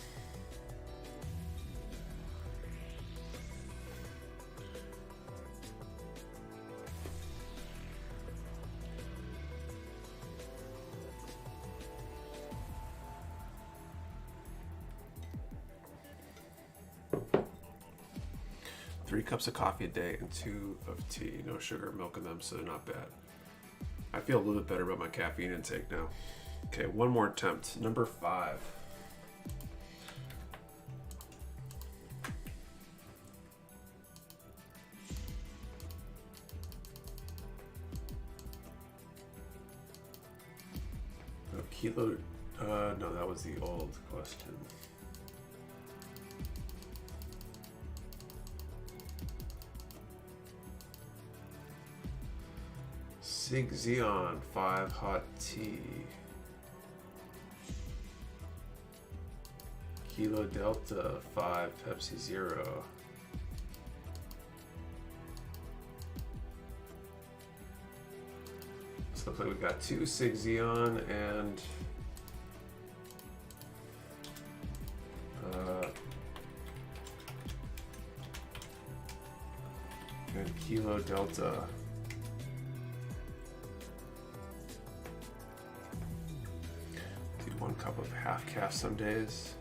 Three cups of coffee a day and 2 of tea. No sugar, milk in them, so they're not bad. I feel a little bit better about my caffeine intake now. Okay, one more attempt. Number 5. A kilo. No, that was the old question. Sig Xeon 5 hot tea. Kilo Delta 5 Pepsi Zero. So looks like we got 2 Sig Xeon and Kilo Delta. Do 1 cup of half calf some days.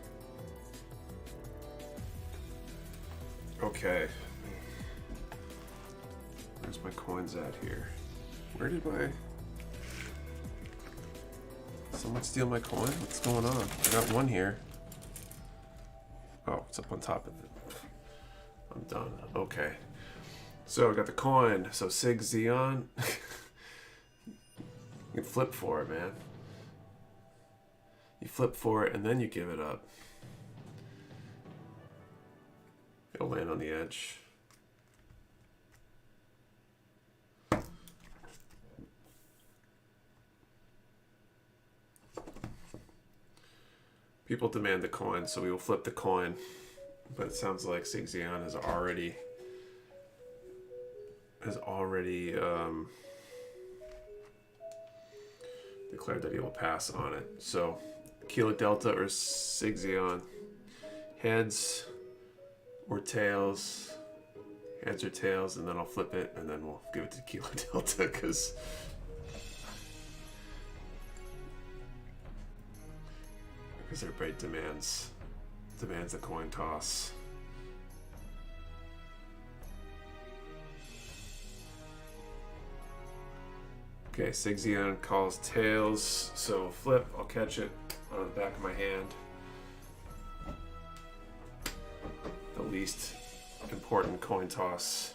Okay. Where's my coins at here? Where did my... Someone steal my coin? What's going on? I got 1 here. Oh, it's up on top of it. I'm done. Okay. So I got the coin. So Sig Xeon. You can flip for it, man. You flip for it and then you give it up. It'll land on the edge. People demand the coin, so we will flip the coin. But it sounds like Sig Xeon has already declared that he will pass on it. So Kilo Delta or Sig Xeon, heads or tails, heads or tails, and then I'll flip it, and then we'll give it to Kilo Delta because everybody demands a coin toss. Okay, Sig Xeon calls tails, so flip, I'll catch it on the back of my hand. The least important coin toss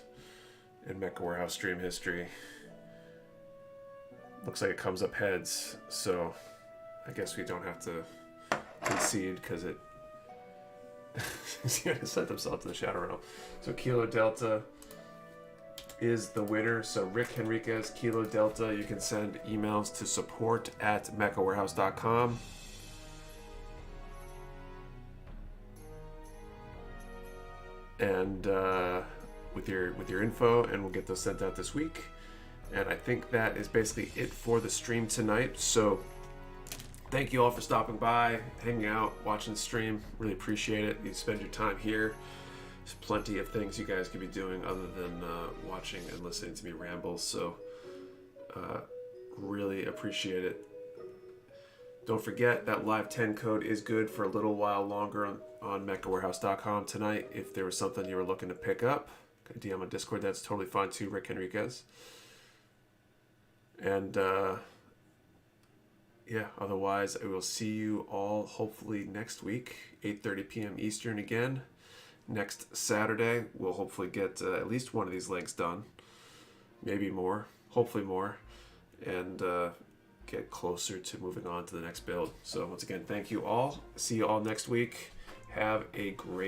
in Mecha Warehouse stream history. Looks like it comes up heads, so I guess we don't have to concede because it set themselves to the shadow realm. So Kilo Delta is the winner. So Rick Henriquez, Kilo Delta. You can send emails to support@mechawarehouse.com. and with your info, and we'll get those sent out this week. And I think that is basically it for the stream tonight. So thank you all for stopping by, hanging out, watching the stream. Really appreciate it. You spend your time here. There's plenty of things you guys could be doing other than watching and listening to me ramble. So really appreciate it. Don't forget that Live 10 code is good for a little while longer on mechawarehouse.com tonight. If there was something you were looking to pick up, DM on Discord, that's totally fine too, Rick Henriquez. And yeah, otherwise I will see you all hopefully next week, 8:30 p.m. Eastern again. Next Saturday, we'll hopefully get at least one of these legs done. Maybe more, hopefully more. And get closer to moving on to the next build. So once again, thank you all. See you all next week. Have a great